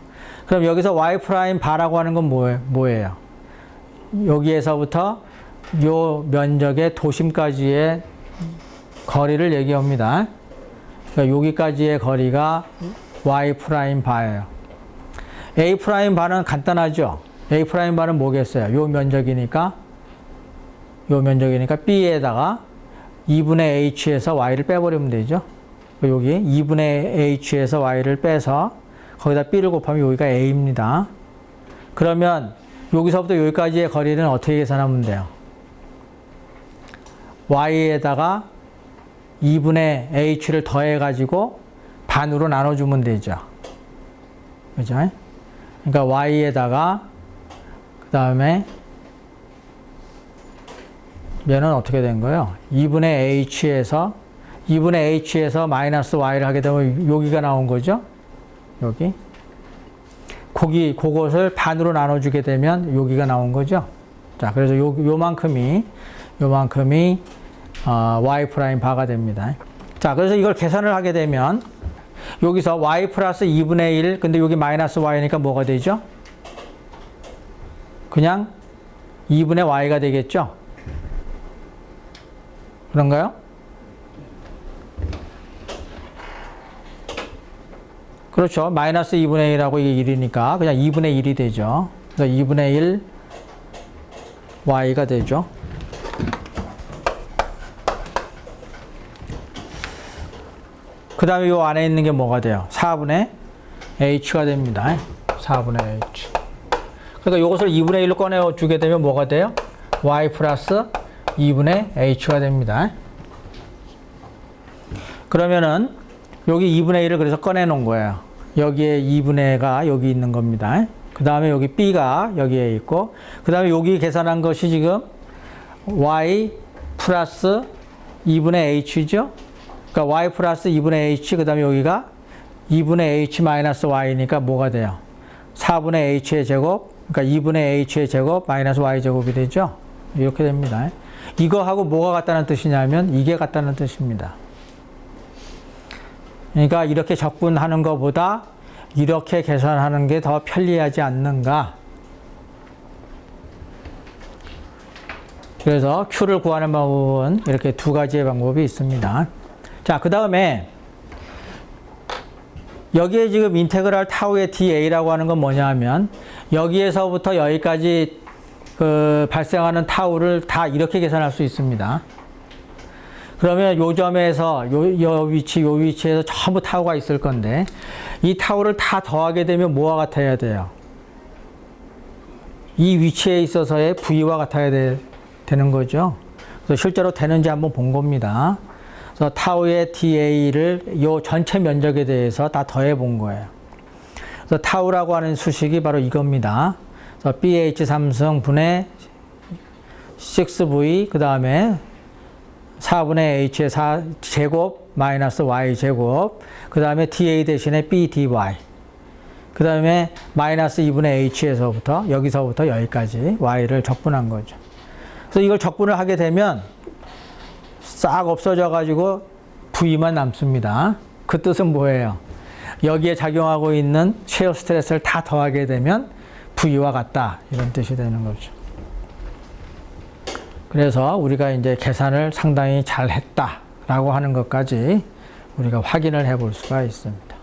그럼 여기서 y 프라임 바라고 하는 건 뭐예요? 여기에서부터 요 면적의 도심까지의 거리를 얘기합니다. 그러니까 여기까지의 거리가 y 프라임 바예요. a 프라임 바는 간단하죠? a 프라임 바는 뭐겠어요? 요 면적이니까 b에다가 2분의 h에서 y를 빼버리면 되죠. 여기 2분의 h에서 y를 빼서 거기다 b를 곱하면 여기가 a입니다. 그러면 여기서부터 여기까지의 거리는 어떻게 계산하면 돼요? y에다가 2분의 h를 더해가지고 반으로 나눠주면 되죠. 그죠? 그러니까 y에다가 그 다음에 면은 어떻게 된 거예요? 2분의 h에서 마이너스 y를 하게 되면 여기가 나온 거죠? 여기. 그것을 반으로 나눠주게 되면 여기가 나온 거죠? 자, 그래서 요만큼이 y 프라임 바가 됩니다. 자, 그래서 이걸 계산을 하게 되면 여기서 y 플러스 2분의 1, 근데 여기 마이너스 y니까 뭐가 되죠? 그냥 2분의 y가 되겠죠? 그런가요? 그렇죠. 마이너스 2분의 1하고 이게 1이니까 그냥 2분의 1이 되죠. 그래서 2분의 1 y가 되죠. 그 다음에 이 안에 있는 게 뭐가 돼요? 4분의 h가 됩니다. 4분의 h. 그러니까 이것을 2분의 1로 꺼내주게 되면 뭐가 돼요? y 플러스 2분의 h가 됩니다. 그러면은 여기 2분의 1을 그래서 꺼내 놓은 거예요. 여기에 2분의가 여기 있는 겁니다. 그 다음에 여기 b가 여기에 있고, 그 다음에 여기 계산한 것이 지금 y 플러스 2분의 h죠. 그러니까 y 플러스 2분의 h, 그 다음에 여기가 2분의 h 마이너스 y니까 뭐가 돼요? 4분의 h의 제곱, 그러니까 2분의 h의 제곱 마이너스 y 제곱이 되죠. 이렇게 됩니다. 이거하고 뭐가 같다는 뜻이냐면 이게 같다는 뜻입니다. 그러니까 이렇게 적분하는 것보다 이렇게 계산하는 게 더 편리하지 않는가. 그래서 Q를 구하는 방법은 이렇게 두 가지의 방법이 있습니다. 자, 그 다음에 여기에 지금 인테그랄 타우의 dA라고 하는 건 뭐냐 하면 여기에서부터 여기까지 발생하는 타우를 다 이렇게 계산할 수 있습니다. 그러면 요 점에서 요 위치에서 전부 타우가 있을 건데 이 타우를 다 더하게 되면 뭐와 같아야 돼요? 이 위치에 있어서의 V와 같아야 되는 거죠. 그래서 실제로 되는지 한번 본 겁니다. 그래서 타우의 dA를 요 전체 면적에 대해서 다 더해 본 거예요. 그래서 타우라고 하는 수식이 바로 이겁니다. 그래서 BH3승 분의 6V 그 다음에 4분의 H의 4제곱 마이너스 Y제곱 그 다음에 dA 대신에 BDY 그 다음에 마이너스 2분의 H에서부터 여기서부터 여기까지 Y를 적분한 거죠. 그래서 이걸 적분을 하게 되면 싹 없어져 가지고 V만 남습니다. 그 뜻은 뭐예요? 여기에 작용하고 있는 셰어 스트레스를 다 더하게 되면 V와 같다 이런 뜻이 되는 거죠. 그래서 우리가 이제 계산을 상당히 잘 했다라고 하는 것까지 우리가 확인을 해볼 수가 있습니다.